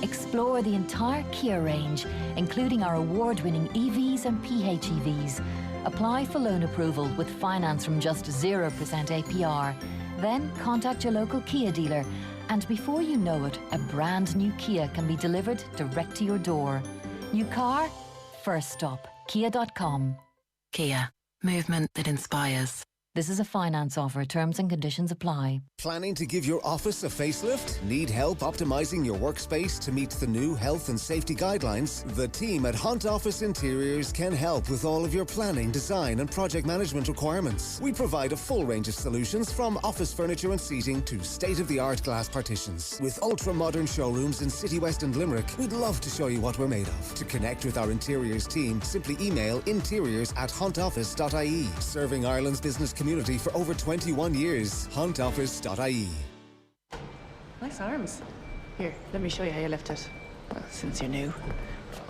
Speaker 14: Explore the entire Kia range, including our award-winning EVs and PHEVs. Apply for loan approval with finance from just 0% APR. Then contact your local Kia dealer, and before you know it, a brand new Kia can be delivered direct to your door. New car? First stop. Kia.com.
Speaker 2: Kia. Movement that inspires.
Speaker 14: This is a finance offer. Terms and conditions apply.
Speaker 15: Planning to give your office a facelift? Need help optimizing your workspace to meet the new health and safety guidelines? The team at Hunt Office Interiors can help with all of your planning, design and project management requirements. We provide a full range of solutions from office furniture and seating to state-of-the-art glass partitions. With ultra-modern showrooms in City West and Limerick, we'd love to show you what we're made of. To connect with our interiors team, simply email interiors@huntoffice.ie. Serving Ireland's business community for over 21 years. Huntoffice.ie.
Speaker 16: Nice arms. Here, let me show you how you lift it. Well, since you're new.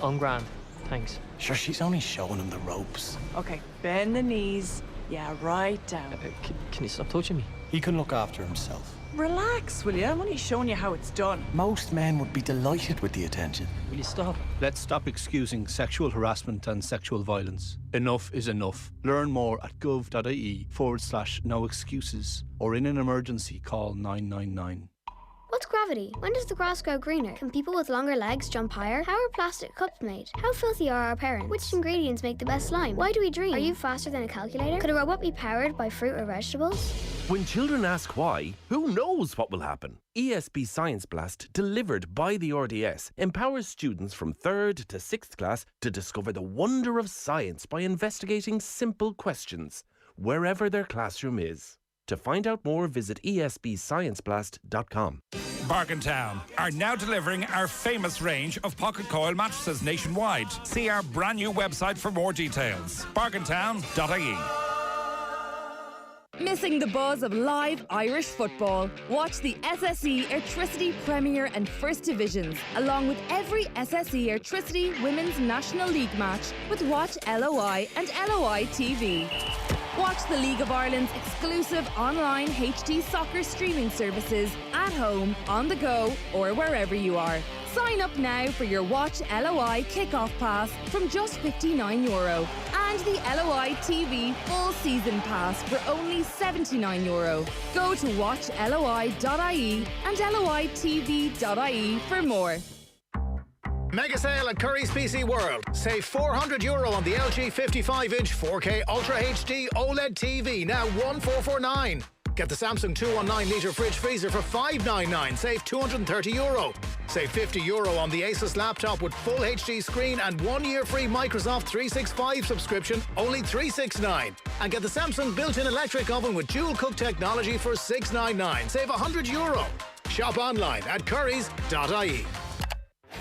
Speaker 11: On grand. Thanks.
Speaker 17: Sure, she's only showing him the ropes.
Speaker 16: Okay, bend the knees. Yeah, right down.
Speaker 11: Can you stop touching me?
Speaker 17: He can look after himself.
Speaker 16: Relax, will you? I'm only showing you how it's done.
Speaker 17: Most men would be delighted with the attention.
Speaker 11: Will you stop?
Speaker 18: Let's stop excusing sexual harassment and sexual violence. Enough is enough. Learn more at gov.ie/no excuses, or in an emergency call 999.
Speaker 19: What's gravity? When does the grass grow greener? Can people with longer legs jump higher? How are plastic cups made? How filthy are our parents? Which ingredients make the best slime? Why do we dream? Are you faster than a calculator? Could a robot be powered by fruit or vegetables?
Speaker 20: When children ask why, who knows what will happen? ESB Science Blast, delivered by the RDS, empowers students from 3rd to 6th class to discover the wonder of science by investigating simple questions, wherever their classroom is. To find out more, visit esbscienceblast.com.
Speaker 21: Bargaintown are now delivering our famous range of pocket coil mattresses nationwide. See our brand new website for more details. Bargaintown.ie.
Speaker 22: Missing the buzz of live Irish football? Watch the SSE Airtricity Premier and First Divisions, along with every SSE Airtricity Women's National League match with Watch LOI and LOI TV. Watch the League of Ireland's exclusive online HD soccer streaming services at home, on the go, or wherever you are. Sign up now for your Watch LOI kick-off pass from just €59 and the LOI TV full season pass for only €79. Go to watchloi.ie and loitv.ie for more.
Speaker 3: Mega sale at Curry's PC World. Save €400 on the LG 55-inch 4K Ultra HD OLED TV, now €1,449. Get the Samsung 219-litre fridge freezer for €599, save €230. Save €50 on the Asus laptop with full HD screen and 1 year free Microsoft 365 subscription, only $369. And get the Samsung built-in electric oven with dual cook technology for $699, save €100. Shop online at currys.ie.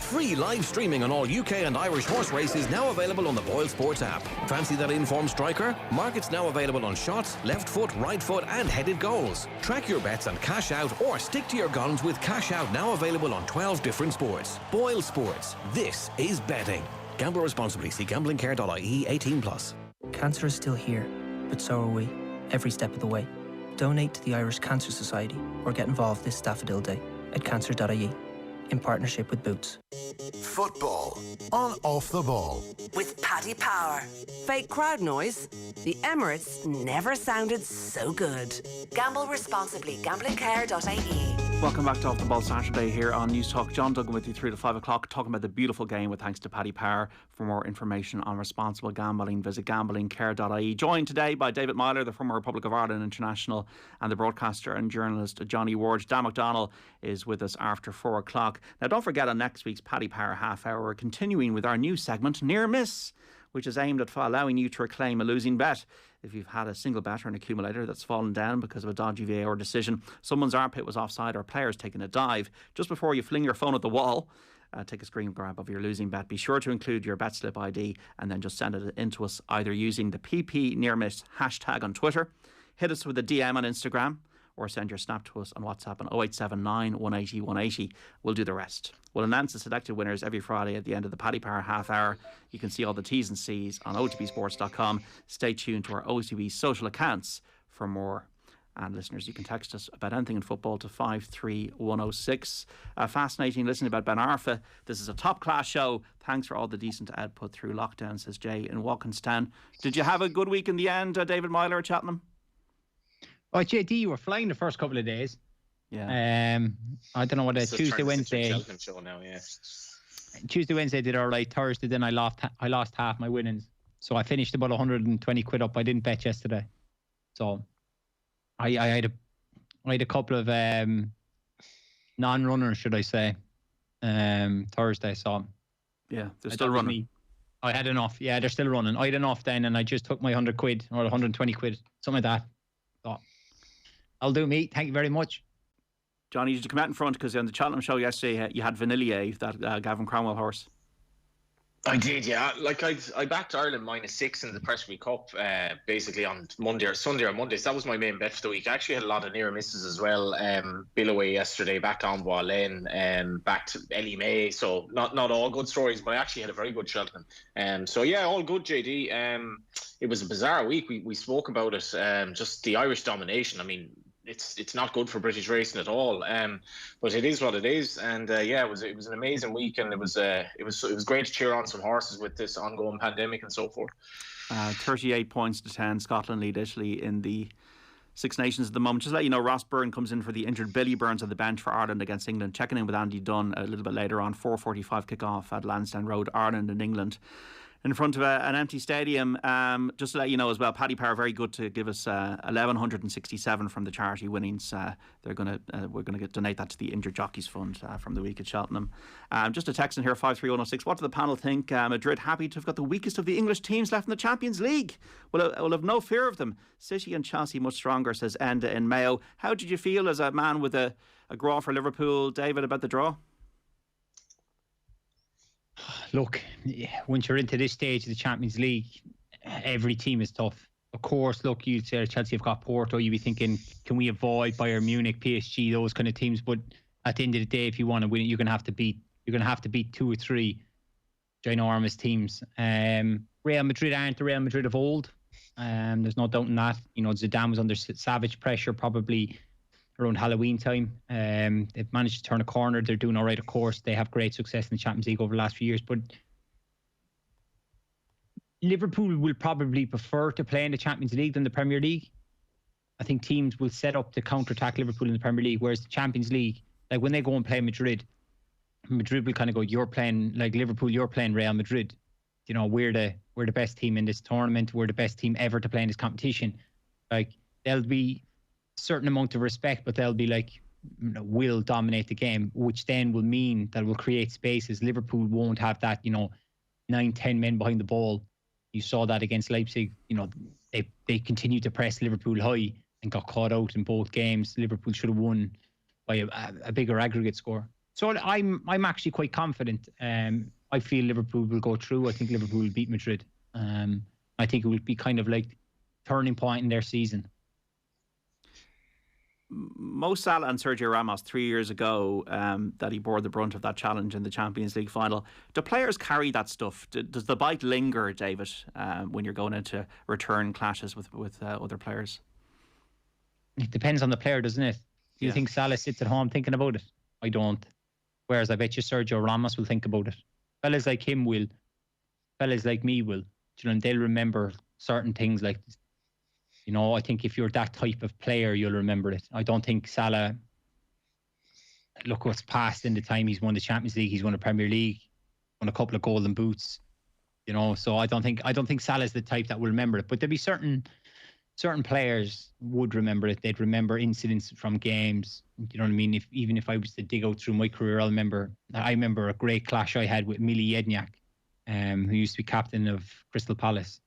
Speaker 8: Free live streaming on all UK and Irish horse races now available on the Boyle Sports app. Fancy that informed striker? Markets now available on shots, left foot, right foot and headed goals. Track your bets and cash out, or stick to your guns with cash out now available on 12 different sports. Boyle Sports. This is betting. Gamble responsibly. See gamblingcare.ie. 18+.
Speaker 11: Cancer is still here, but so are we, every step of the way. Donate to the Irish Cancer Society or get involved this Daffodil Day at cancer.ie. in partnership with Boots.
Speaker 1: Football on Off the Ball.
Speaker 2: With Paddy Power. Fake crowd noise? The Emirates never sounded so good. Gamble responsibly. Gamblingcare.ie.
Speaker 4: Welcome back to Off the Ball Saturday here on News Talk. John Duggan with you through to 5 o'clock, talking about the beautiful game with thanks to Paddy Power. For more information on responsible gambling, visit gamblingcare.ie. Joined today by David Meyler, the former Republic of Ireland international, and the broadcaster and journalist Johnny Ward. Dan McDonnell is with us after 4 o'clock. Now, don't forget, on next week's Paddy Power half hour, we're continuing with our new segment, Near Miss, which is aimed at allowing you to reclaim a losing bet. If you've had a single bet or an accumulator that's fallen down because of a dodgy VAR decision, someone's armpit was offside, or a player's taken a dive, just before you fling your phone at the wall, take a screen grab of your losing bet. Be sure to include your bet slip ID and then just send it in to us either using the PP Near Miss hashtag on Twitter, hit us with a DM on Instagram, or send your snap to us on WhatsApp on 0879 180 180. We'll do the rest. We'll announce the selected winners every Friday at the end of the Paddy Power half hour. You can see all the T's and C's on otbsports.com. Stay tuned to our OTB social accounts for more. And listeners, you can text us about anything in football to 53106. Fascinating listening about Ben Arfa. This is a top-class show. Thanks for all the decent output through lockdown, says Jay in Walkinstown. Did you have a good week in the end, David Meyler at Cheltenham?
Speaker 5: Oh, JD, you were flying the first couple of days.
Speaker 4: Yeah.
Speaker 5: I don't know what Tuesday, Wednesday.
Speaker 6: Show now, yeah.
Speaker 5: Tuesday, Wednesday did all right. Thursday, then I lost half my winnings. So I finished about 120 quid up. I didn't bet yesterday. So I had a couple of non-runners, should I say, Thursday. So
Speaker 4: yeah, they're still running.
Speaker 5: I had enough. Yeah, they're still running. I had enough then, and I just took my 100 quid or 120 quid, something like that. So I'll do me. Thank you very much.
Speaker 4: Johnny, did you come out in front? Because on the Cheltenham show yesterday, you had Vanillier, that Gavin Cromwell horse.
Speaker 6: I did, yeah. Like I backed Ireland -6 in the Pressbury Cup, basically on Monday or Sunday or Monday. So that was my main bet for the week. I actually had a lot of near misses as well. Billaway yesterday, backed Envoy Lane, backed Ellie May. So not all good stories, but I actually had a very good Cheltenham. So yeah, all good, JD. It was a bizarre week. We spoke about it. Just the Irish domination. I mean, it's not good for British racing at all, but it is what it is. And yeah, it was an amazing week, and it was great to cheer on some horses with this ongoing pandemic and so forth.
Speaker 4: 38 points to 10. Scotland lead Italy in the Six Nations at the moment. Just to let you know, Ross Byrne comes in for the injured Billy Burns on the bench for Ireland against England. Checking in with Andy Dunn a little bit later on. 4:45 kick-off at Lansdowne Road, Ireland and England, in front of an empty stadium. Just to let you know as well, Paddy Power very good to give us 1,167 from the charity winnings. We're going to donate that to the Injured Jockeys Fund from the week at Cheltenham. Just a text in here, 53106. What do the panel think? Madrid happy to have got the weakest of the English teams left in the Champions League. We'll have no fear of them. City and Chelsea much stronger, says Enda in Mayo. How did you feel as a man with a draw for Liverpool, David, about the draw?
Speaker 5: Look, once you're into this stage of the Champions League, every team is tough. Of course, look, you'd say Chelsea have got Porto. You'd be thinking, can we avoid Bayern Munich, PSG, those kind of teams? But at the end of the day, if you want to win it, you're going to have to beat 2 or 3 ginormous teams. Real Madrid aren't the Real Madrid of old. There's no doubt in that. You know, Zidane was under savage pressure probably around Halloween time. They've managed to turn a corner. They're doing all right, of course. They have great success in the Champions League over the last few years. But Liverpool will probably prefer to play in the Champions League than the Premier League. I think teams will set up to counter-attack Liverpool in the Premier League, whereas the Champions League, like when they go and play Madrid, Madrid will kind of go, you're playing like Liverpool, you're playing Real Madrid. You know, we're the best team in this tournament. We're the best team ever to play in this competition. Like, there'll be a certain amount of respect, but they'll be like, will dominate the game, which then will mean that will create spaces. Liverpool won't have that, 9-10 men behind the ball. You saw that against Leipzig. They continued to press Liverpool high and got caught out in both games. Liverpool should have won by a bigger aggregate score. So I'm actually quite confident. I feel Liverpool will go through. I think Liverpool will beat Madrid. I think it will be kind of like turning point in their season.
Speaker 4: Mo Salah and Sergio Ramos 3 years ago, that he bore the brunt of that challenge in the Champions League final. Do players carry that stuff? Does the bite linger, David, when you're going into return clashes with other players?
Speaker 5: It depends on the player, doesn't it? Do you think Salah sits at home thinking about it? I don't. Whereas I bet you Sergio Ramos will think about it. Fellas like him will. Fellas like me will. And they'll remember certain things like this. I think if you're that type of player, you'll remember it. I don't think Salah, look what's passed in the time he's won the Champions League, he's won the Premier League, won a couple of golden boots, so I don't think Salah's the type that will remember it. But there'll be certain players would remember it. They'd remember incidents from games. You know what I mean? Even if I was to dig out through my career, I remember a great clash I had with Mili Jedniak, who used to be captain of Crystal Palace.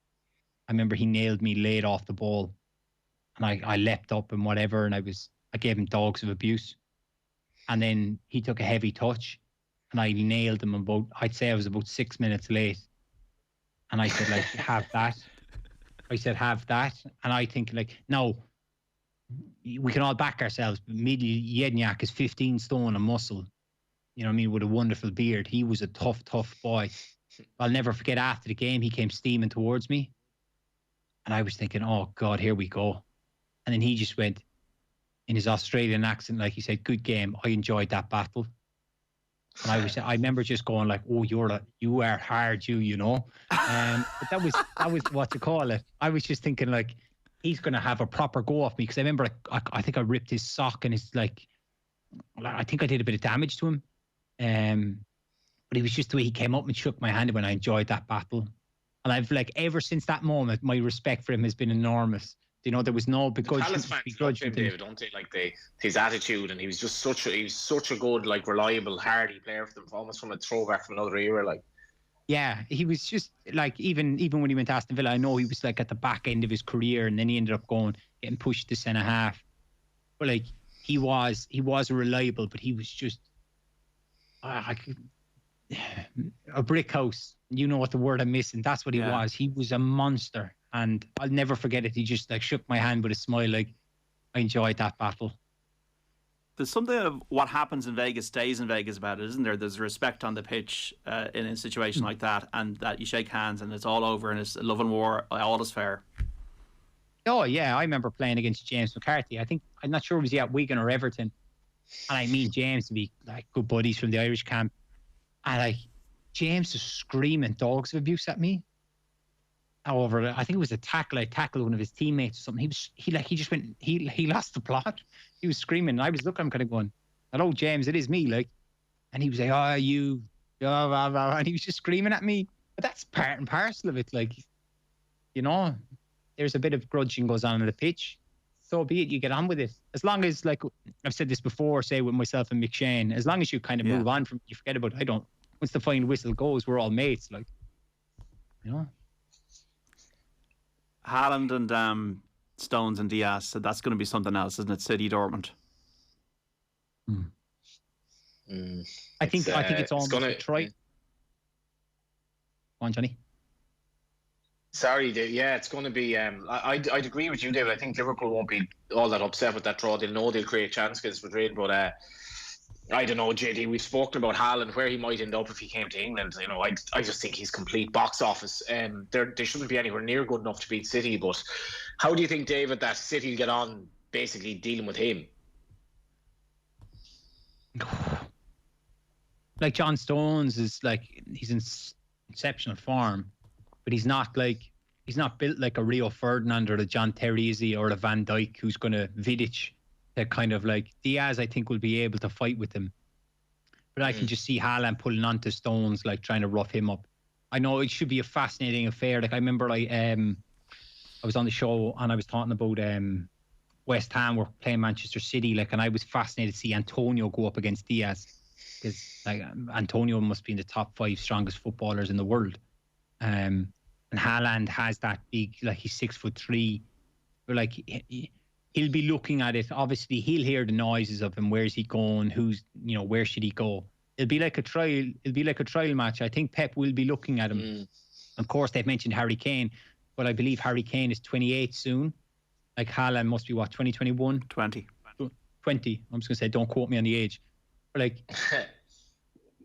Speaker 5: I remember he nailed me late off the ball, and I leapt up and whatever, and I gave him dogs of abuse, and then he took a heavy touch, and I nailed him I'd say I was about 6 minutes late, and I said like, have that. I said, have that, and I think like, no, we can all back ourselves, but Mili Jedniak is 15 stone of muscle, you know what I mean, with a wonderful beard. He was a tough boy. I'll never forget, after the game, he came steaming towards me. And I was thinking, oh, God, here we go. And then he just went in his Australian accent, like he said, good game. I enjoyed that battle. And I remember just going like, oh, you are hard, but that was what to call it. I was just thinking like, he's going to have a proper go off me. Because I remember, I think I ripped his sock and I think I did a bit of damage to him. But it was just the way he came up and shook my hand when I enjoyed that battle. And I've ever since that moment, my respect for him has been enormous. There was no begrudge.
Speaker 6: Palace fans loved him, David, don't they? His attitude, and he was just such a good, reliable, hardy player for them, almost from a throwback from another era.
Speaker 5: Yeah, he was just even when he went to Aston Villa, I know he was at the back end of his career, and then he ended up getting pushed to centre half. But he was reliable, but he was just a brick house. You know what the word I'm missing. That's what he was. He was a monster. And I'll never forget it. He just shook my hand with a smile. I enjoyed that battle.
Speaker 4: There's something of what happens in Vegas stays in Vegas about it, isn't there? There's respect on the pitch in a situation like that, and that you shake hands and it's all over and it's love and war, all is fair.
Speaker 5: Oh, yeah. I remember playing against James McCarthy. I'm not sure was he at Wigan or Everton. And I mean James to be good buddies from the Irish camp. And James was screaming dogs of abuse at me. However, I think it was a tackle. I tackled one of his teammates or something. He just went. He lost the plot. He was screaming. And I was looking. I'm kind of going, "Hello, James. It is me." And he was like, "Oh, you," blah, blah, blah, and he was just screaming at me. But that's part and parcel of it. There's a bit of grudging goes on the pitch. So be it. You get on with it. As long as, I've said this before, say with myself and McShane, as long as you kind of move on from, you forget about it. Once the final whistle goes, we're all mates.
Speaker 4: Haaland and Stones and Diaz said that's going to be something else, isn't it? City, Dortmund.
Speaker 5: I think it's almost a try. Go on, Johnny.
Speaker 6: Sorry, yeah, it's going to be. I'd agree with you, David. I think Liverpool won't be all that upset with that draw. They'll know they'll create chance against Madrid, but I don't know, JD. We've spoken about Haaland, where he might end up if he came to England. I just think he's complete box office. They shouldn't be anywhere near good enough to beat City. But how do you think, David, that City will get on basically dealing with him?
Speaker 5: John Stones is he's in exceptional form. But he's not built like a Rio Ferdinand or a John Terry or a Van Dijk who's going to Vidic to kind of Diaz, I think, will be able to fight with him. But I can just see Haaland pulling onto Stones, like trying to rough him up. I know it should be a fascinating affair. Like I remember, I was on the show and I was talking about West Ham were playing Manchester City, like, and I was fascinated to see Antonio go up against Diaz, because like Antonio must be in the top 5 strongest footballers in the world. And Haaland has that big, like he's 6'3", but like he'll be looking at it. Obviously, he'll hear the noises of him. Where's he going? Who's, where should he go? It'll be like a trial. It'll be like a trial match. I think Pep will be looking at him. Of course, they've mentioned Harry Kane, but I believe Harry Kane is 28 soon. Like Haaland must be what, 2021?
Speaker 4: 20.
Speaker 5: I'm just going to say, don't quote me on the age. But like,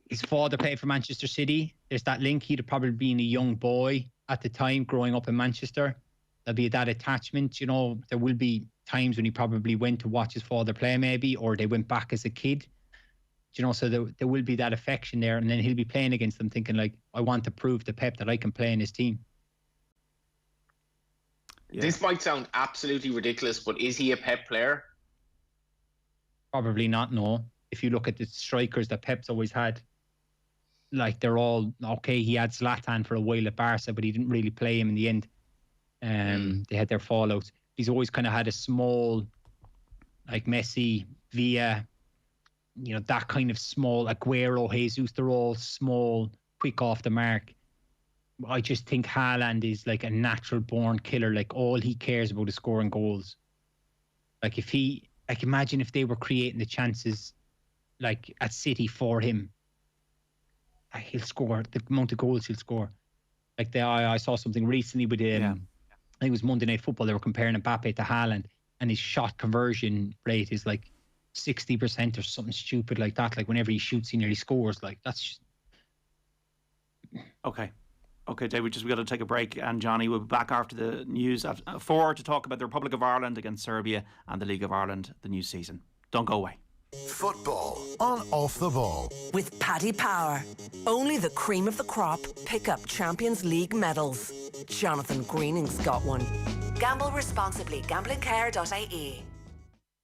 Speaker 5: his father played for Manchester City. There's that link. He'd have probably been a young boy at the time growing up in Manchester. There'll be that attachment. There will be times when he probably went to watch his father play maybe, or they went back as a kid. So there will be that affection there. And then he'll be playing against them thinking like, I want to prove to Pep that I can play in his team.
Speaker 6: Yeah. This might sound absolutely ridiculous, but is he a Pep player?
Speaker 5: Probably not, no. If you look at the strikers that Pep's always had, like they're all, okay, he had Zlatan for a while at Barca, but he didn't really play him in the end. They had their fallouts. He's always kind of had a small, like Messi, Villa, that kind of small, Aguero, Jesus, they're all small, quick off the mark. I just think Haaland is like a natural born killer. Like all he cares about is scoring goals. Like imagine if they were creating the chances like at City for him. He'll score the amount of goals he'll score. Like I saw something recently with I think it was Monday Night Football. They were comparing Mbappe to Haaland, and his shot conversion rate is like 60% or something stupid like that. Like whenever he shoots, he nearly scores. Like that's just...
Speaker 4: Okay, Dave, we got to take a break, and Johnny will be back after the news at 4 to talk about the Republic of Ireland against Serbia and the League of Ireland, the new season. Don't go away.
Speaker 1: Football on Off the Ball.
Speaker 2: With Paddy Power. Only the cream of the crop pick up Champions League medals. Jonathan Greening's got one. Gamble responsibly. Gamblingcare.ie.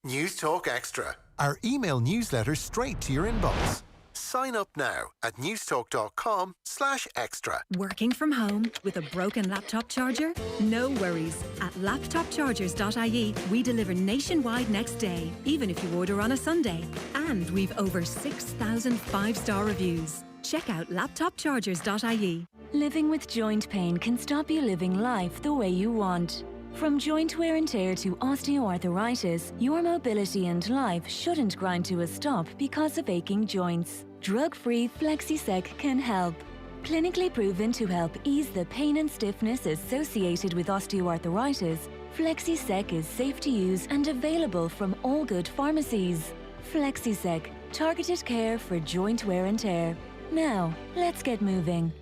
Speaker 1: News Talk Extra. Our email newsletter straight to your inbox. Sign up now at newstalk.com/extra.
Speaker 12: Working from home with a broken laptop charger? No worries. At laptopchargers.ie, we deliver nationwide next day, even if you order on a Sunday. And we've over 6,000 5-star reviews. Check out laptopchargers.ie.
Speaker 14: Living with joint pain can stop you living life the way you want. From joint wear and tear to osteoarthritis, your mobility and life shouldn't grind to a stop because of aching joints. Drug-free FlexiSec can help. Clinically proven to help ease the pain and stiffness associated with osteoarthritis, FlexiSec is safe to use and available from all good pharmacies. FlexiSec, targeted care for joint wear and tear. Now, let's get moving.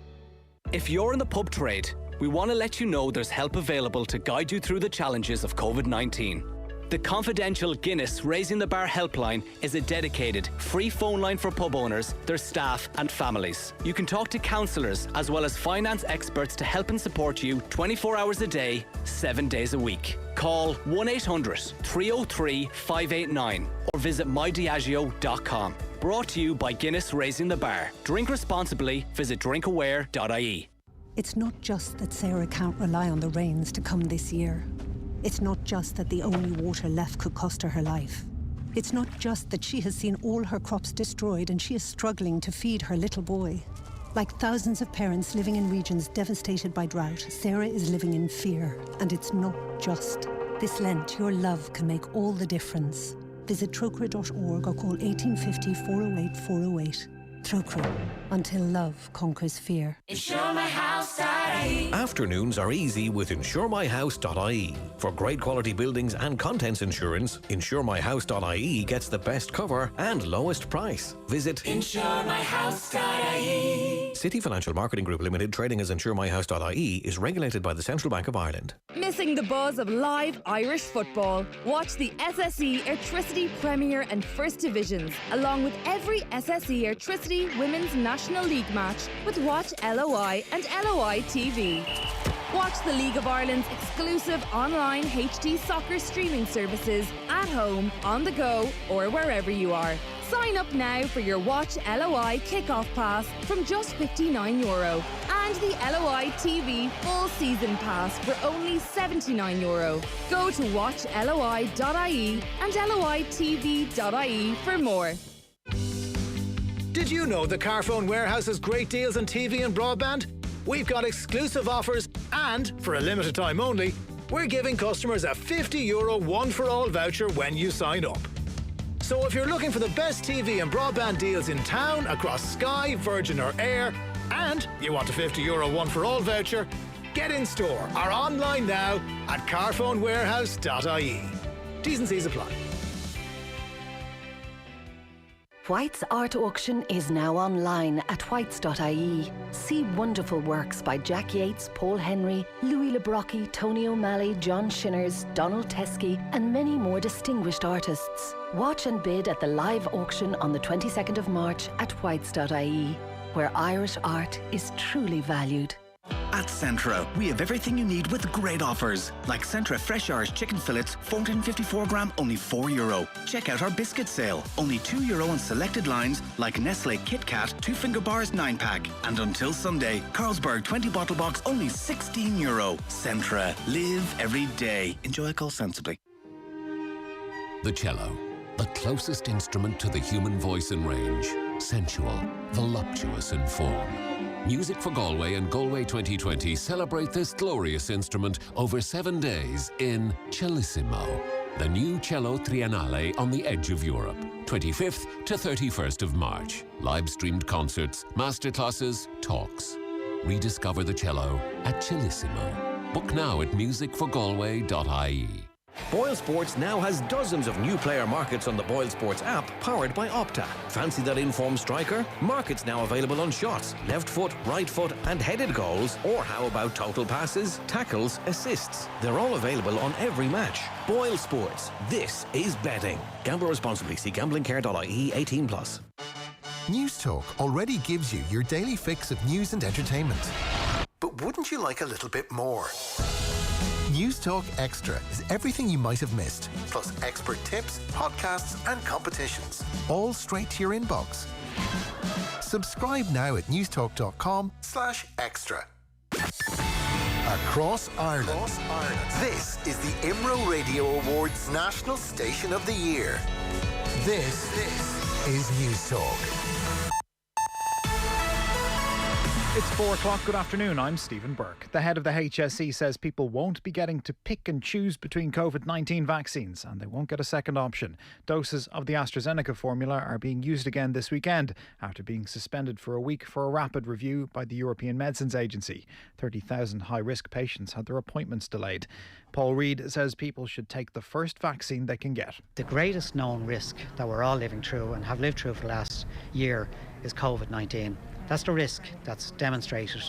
Speaker 7: If you're in the pub trade, we want to let you know there's help available to guide you through the challenges of COVID-19. The confidential Guinness Raising the Bar helpline is a dedicated, free phone line for pub owners, their staff and families. You can talk to counsellors as well as finance experts to help and support you 24 hours a day, 7 days a week. Call 1-800-303-589 or visit mydiageo.com. Brought to you by Guinness Raising the Bar. Drink responsibly. Visit drinkaware.ie.
Speaker 9: It's not just that Sarah can't rely on the rains to come this year. It's not just that the only water left could cost her life. It's not just that she has seen all her crops destroyed and she is struggling to feed her little boy. Like thousands of parents living in regions devastated by drought, Sarah is living in fear, and it's not just. This Lent, your love can make all the difference. Visit trocra.org or call 1850 408 408. Trocra, until love conquers fear.
Speaker 8: InsureMyHouse.ie. Afternoons are easy with InsureMyHouse.ie. For great quality buildings and contents insurance, InsureMyHouse.ie gets the best cover and lowest price. Visit
Speaker 7: InsureMyHouse.ie.
Speaker 8: City Financial Marketing Group Limited, trading as InsureMyHouse.ie, is regulated by the Central Bank of Ireland.
Speaker 22: Missing the buzz of live Irish football? Watch the SSE Airtricity Premier and First Divisions, along with every SSE Airtricity Women's National League match with Watch LOI and LOI TV. Watch the League of Ireland's exclusive online HD soccer streaming services at home, on the go, or wherever you are. Sign up now for your Watch LOI Kick-Off Pass from just €59 and the LOI TV Full Season Pass for only €79. Go to watchloi.ie and loitv.ie for more.
Speaker 3: Did you know the Carphone Warehouse has great deals on TV and broadband? We've got exclusive offers and, for a limited time only, we're giving customers a €50 one-for-all voucher when you sign up. So if you're looking for the best TV and broadband deals in town across Sky, Virgin or Air, and you want a €50 one-for-all voucher, get in store or online now at carphonewarehouse.ie. T's and C's apply.
Speaker 10: White's Art Auction is now online at whites.ie. See wonderful works by Jack Yates, Paul Henry, Louis Lebrocki, Tony O'Malley, John Shinners, Donald Teskey and many more distinguished artists. Watch and bid at the live auction on the 22nd of March at whites.ie, where Irish art is truly valued.
Speaker 13: At Centra, we have everything you need with great offers. Like Centra Fresh Irish Chicken Fillets, 454 gram, only €4. Check out our biscuit sale, only €2 on selected lines like Nestle Kit Kat 2 finger bars 9-pack. And until Sunday, Carlsberg 20 bottle box, only €16. Centra, live every day. Enjoy a call sensibly.
Speaker 23: The cello, the closest instrument to the human voice in range. Sensual, voluptuous in form. Music for Galway and Galway 2020 celebrate this glorious instrument over 7 days in Cellissimo, the new cello triennale on the edge of Europe, 25th to 31st of March. Live-streamed concerts, masterclasses, talks. Rediscover the cello at Cellissimo. Book now at musicforgalway.ie.
Speaker 8: Boyle Sports now has dozens of new player markets on the Boyle Sports app, powered by Opta. Fancy that informed striker? Markets now available on shots, left foot, right foot and headed goals. Or how about total passes, tackles, assists? They're all available on every match. Boyle Sports. This is betting. Gamble responsibly. See gamblingcare.ie 18+.
Speaker 1: News Talk already gives you your daily fix of news and entertainment. But wouldn't you like a little bit more? News Talk Extra is everything you might have missed, plus expert tips, podcasts and competitions, all straight to your inbox. Subscribe now at newstalk.com/extra. Across Ireland. This is the IMRO Radio Awards National Station of the Year. This is News Talk.
Speaker 24: It's 4 o'clock. Good afternoon. I'm Stephen Burke. The head of the HSE says people won't be getting to pick and choose between COVID-19 vaccines and they won't get a second option. Doses of the AstraZeneca formula are being used again this weekend after being suspended for a week for a rapid review by the European Medicines Agency. 30,000 high-risk patients had their appointments delayed. Paul Reid says people should take the first vaccine they can get.
Speaker 25: The greatest known risk that we're all living through and have lived through for the last year is COVID-19. That's the risk that's demonstrated.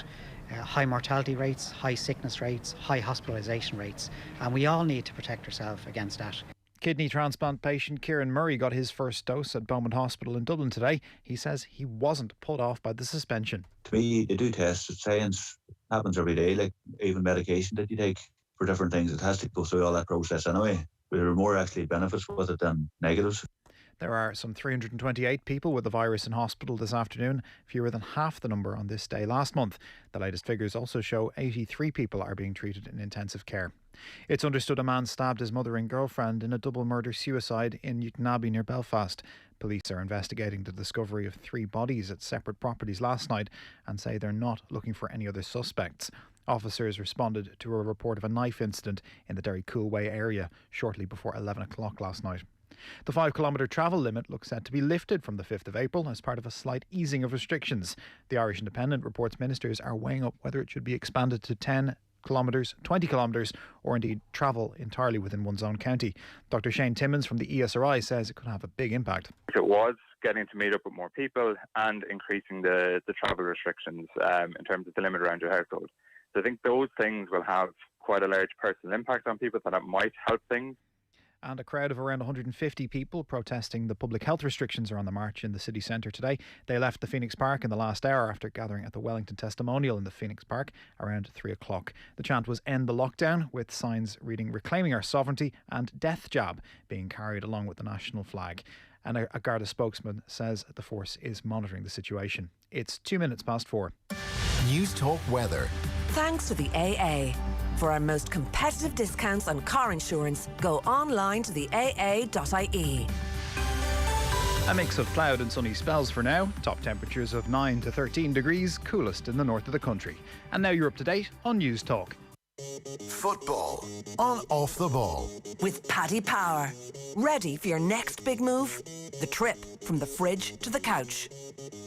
Speaker 25: High mortality rates, high sickness rates, high hospitalisation rates. And we all need to protect ourselves against that.
Speaker 24: Kidney transplant patient Kieran Murray got his first dose at Beaumont Hospital in Dublin today. He says he wasn't put off by the suspension.
Speaker 26: To me, they do tests. Science happens every day, like even medication that you take for different things. It has to go through all that process anyway. There are more actually benefits with it than negatives.
Speaker 24: There are some 328 people with the virus in hospital this afternoon, fewer than half the number on this day last month. The latest figures also show 83 people are being treated in intensive care. It's understood a man stabbed his mother and girlfriend in a double murder-suicide in Newton Abbey near Belfast. Police are investigating the discovery of 3 bodies at separate properties last night and say they're not looking for any other suspects. Officers responded to a report of a knife incident in the Derry Coolway area shortly before 11 o'clock last night. The 5-kilometre travel limit looks set to be lifted from the 5th of April as part of a slight easing of restrictions. The Irish Independent reports ministers are weighing up whether it should be expanded to 10 kilometres, 20 kilometres or indeed travel entirely within one's own county. Dr Shane Timmins from the ESRI says it could have a big impact.
Speaker 27: It was getting to meet up with more people and increasing the travel restrictions in terms of the limit around your household. So I think those things will have quite a large personal impact on people, that it might help things.
Speaker 24: And a crowd of around 150 people protesting the public health restrictions are on the march in the city centre today. They left the Phoenix Park in the last hour after gathering at the Wellington Testimonial in the Phoenix Park around 3 o'clock. The chant was "End the Lockdown," with signs reading "Reclaiming Our Sovereignty" and "Death Jab" being carried along with the national flag. And a Garda spokesman says the force is monitoring the situation. It's 4:02.
Speaker 1: News Talk Weather.
Speaker 2: Thanks to the AA. For our most competitive discounts on car insurance, go online to the aa.ie.
Speaker 24: A mix of cloud and sunny spells for now. Top temperatures of 9 to 13 degrees, coolest in the north of the country. And now you're up to date on News Talk.
Speaker 1: Football on Off the Ball.
Speaker 2: With Paddy Power. Ready for your next big move? The trip from the fridge to the couch.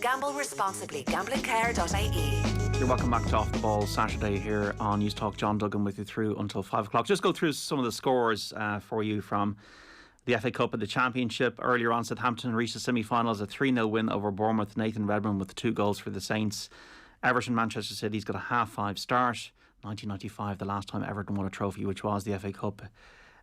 Speaker 2: Gamble responsibly. Gamblingcare.ie.
Speaker 4: You're welcome back to Off the Ball Saturday here on News Talk. John Duggan with you through until 5 o'clock. Just go through some of the scores for you from the FA Cup and the Championship. Earlier on, Southampton reached the semi-finals, a 3-0 win over Bournemouth. Nathan Redmond with 2 goals for the Saints. Everton, Manchester City's got a 5:30 start. 1995, the last time Everton won a trophy, which was the FA Cup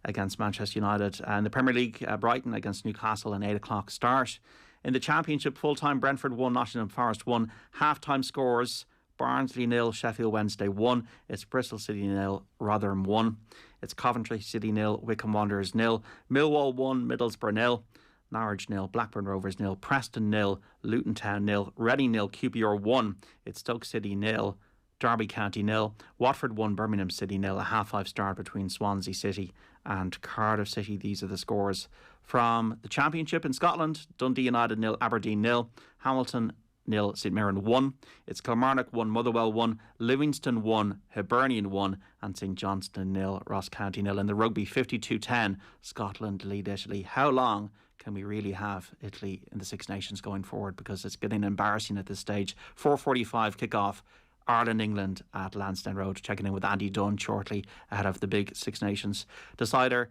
Speaker 4: against Manchester United. And the Premier League, Brighton against Newcastle, an 8 o'clock start. In the Championship, full-time, Brentford 1, Nottingham Forest 1. Half-time scores: Barnsley 0, Sheffield Wednesday 1. It's Bristol City 0, Rotherham 1. It's Coventry City 0, Wycombe Wanderers 0. Millwall 1, Middlesbrough 0. Norwich 0, Blackburn Rovers 0. Preston 0, Luton Town 0. Reading 0, QPR 1. It's Stoke City 0, Derby County 0. Watford 1, Birmingham City 0. A 5:30 start between Swansea City and Cardiff City. These are the scores from the Championship. In Scotland, Dundee United 0, Aberdeen 0. Hamilton 0, St Mirren 1. It's Kilmarnock 1, Motherwell 1. Livingston 1, Hibernian 1. And St Johnstone 0, Ross County 0. In the rugby, 52-10, Scotland lead Italy. How long can we really have Italy in the Six Nations going forward? Because it's getting embarrassing at this stage. 4:45 kick-off. Ireland-England at Lansdowne Road. Checking in with Andy Dunn shortly ahead of the big Six Nations decider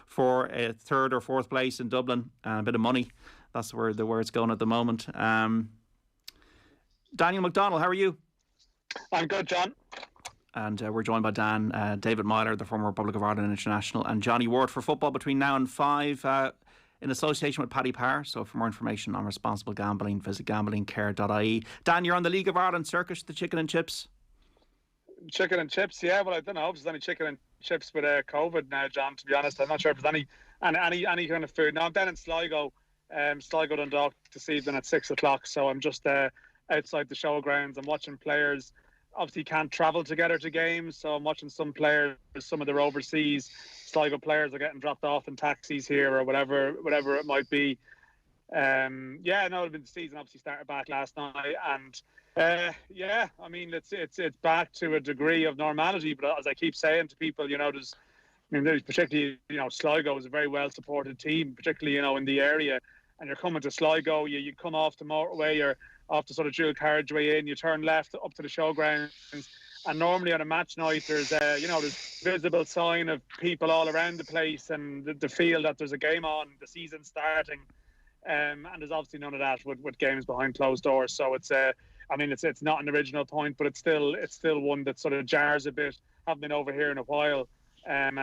Speaker 4: for a 3rd or 4th place in Dublin and a bit of money. That's where it's going at the moment. Daniel McDonnell, how are you?
Speaker 15: I'm good, John.
Speaker 4: And we're joined by David Meyler, the former Republic of Ireland international, and Johnny Ward for football between now and 5 in association with Paddy Power. So for more information on responsible gambling, visit gamblingcare.ie. Dan, you're on the League of Ireland circuit, the chicken and chips.
Speaker 15: Chicken and chips, yeah. Well, I don't know if there's any chicken and chips with COVID now, John, to be honest. I'm not sure if there's any kind of food. Now, I'm down in Sligo, Dundalk this evening at 6 o'clock. So I'm just outside the showgrounds. I'm watching players. Obviously can't travel together to games, so I'm watching some players, some of their overseas Sligo players are getting dropped off in taxis here or whatever it might be. The season obviously started back last night, and I mean it's back to a degree of normality. But as I keep saying to people, there's particularly Sligo is a very well supported team, particularly in the area, and you're coming to Sligo, you come off the motorway, you're off the sort of dual carriageway in, you turn left up to the showgrounds, and normally on a match night there's there's visible sign of people all around the place and the feel that there's a game on, the season starting, and there's obviously none of that with games behind closed doors. So it's it's not an original point, but it's still one that sort of jars a bit. Haven't been over here in a while, and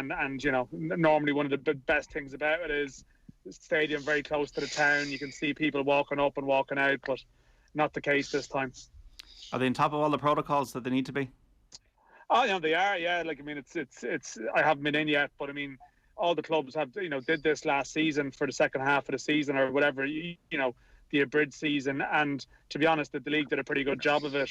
Speaker 15: normally one of the best things about it is the stadium very close to the town. You can see people walking up and walking out, but not the case this time.
Speaker 4: Are they on top of all the protocols that they need to be?
Speaker 15: Oh, they are. Yeah, it's. I haven't been in yet, but I mean, all the clubs have did this last season for the second half of the season or whatever. The abridged season, and to be honest, the league did a pretty good job of it.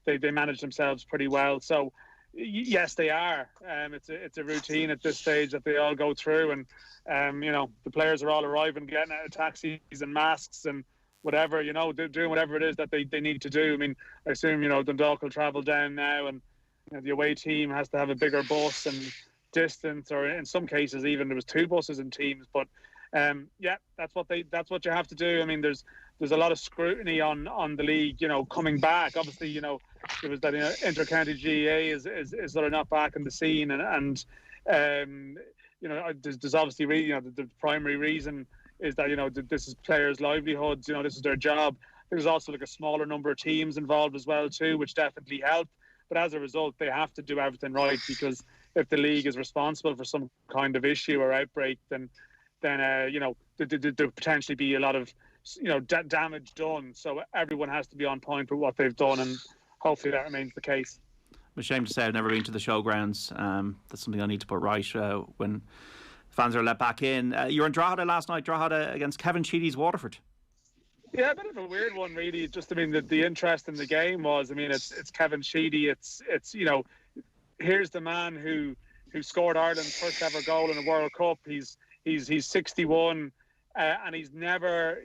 Speaker 15: They managed themselves pretty well. So yes, they are. It's a routine at this stage that they all go through, and the players are all arriving, getting out of taxis and masks and whatever, doing whatever it is that they need to do. I mean, I assume, Dundalk will travel down now, and the away team has to have a bigger bus and distance, or in some cases even there was 2 buses in teams. But that's what you have to do. I mean, there's a lot of scrutiny on the league, coming back. Obviously, there was that inter-county GAA is sort of not back in the scene, and there's obviously the primary reason is that this is players' livelihoods, this is their job. There's also a smaller number of teams involved as well too, which definitely help. But as a result, they have to do everything right, because if the league is responsible for some kind of issue or outbreak, then you know, there potentially be a lot of, you know, damage done. So everyone has to be on point with what they've done, and hopefully that remains the case.
Speaker 4: I'm ashamed to say I've never been to the showgrounds. That's something I need to put right when fans are let back in. You were in Drogheda last night, Drogheda against Kevin Sheedy's Waterford.
Speaker 15: Yeah, a bit of a weird one, really. Just, I mean, the interest in the game was, I mean, it's Kevin Sheedy. It's you know, here's the man who scored Ireland's first ever goal in a World Cup. He's 61, and he's never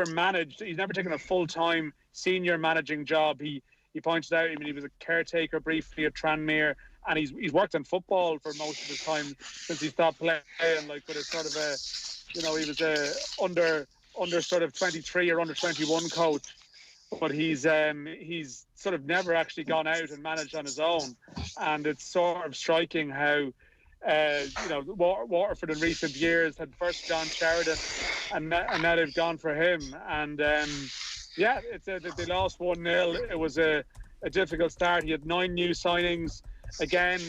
Speaker 15: managed. He's never taken a full-time senior managing job. He pointed out, I mean, he was a caretaker briefly at Tranmere, and he's worked in football for most of his time since he stopped playing. Like, with a sort of a, you know, he was a under sort of 23 or under 21 coach, but he's sort of never actually gone out and managed on his own. And it's sort of striking how, you know, Waterford in recent years had first John Sheridan, and now they've gone for him. And yeah, they lost 1-0. It was a difficult start. He had 9 new signings. Again,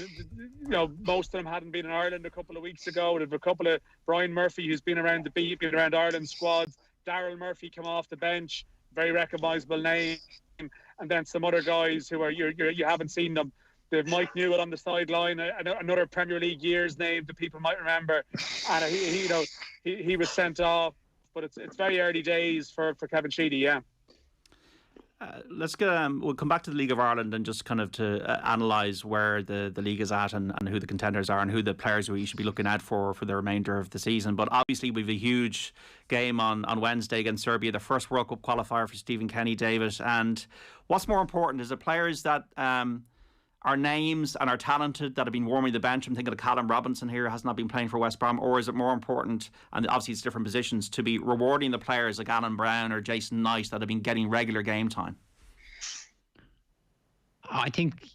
Speaker 15: you know, most of them hadn't been in Ireland a couple of weeks ago. There's a couple of Brian Murphy, who's been around the beat, been around Ireland squads. Daryl Murphy come off the bench, very recognisable name, and then some other guys who are you haven't seen them. They've Mike Newell on the sideline, another Premier League years name that people might remember, and he was sent off. But it's very early days for Kevin Sheedy, yeah.
Speaker 4: Let's get. We'll come back to the League of Ireland and just kind of to analyse where the league is at and who the contenders are and who the players we should be looking out for the remainder of the season. But obviously we've a huge game on Wednesday against Serbia, the first World Cup qualifier for Stephen Kenny, David. And what's more important is the players that are names and are talented that have been warming the bench. I'm thinking of Callum Robinson here, has not been playing for West Brom. Or is it more important, and obviously it's different positions, to be rewarding the players like Alan Brown or Jason Knight that have been getting regular game time?
Speaker 5: I think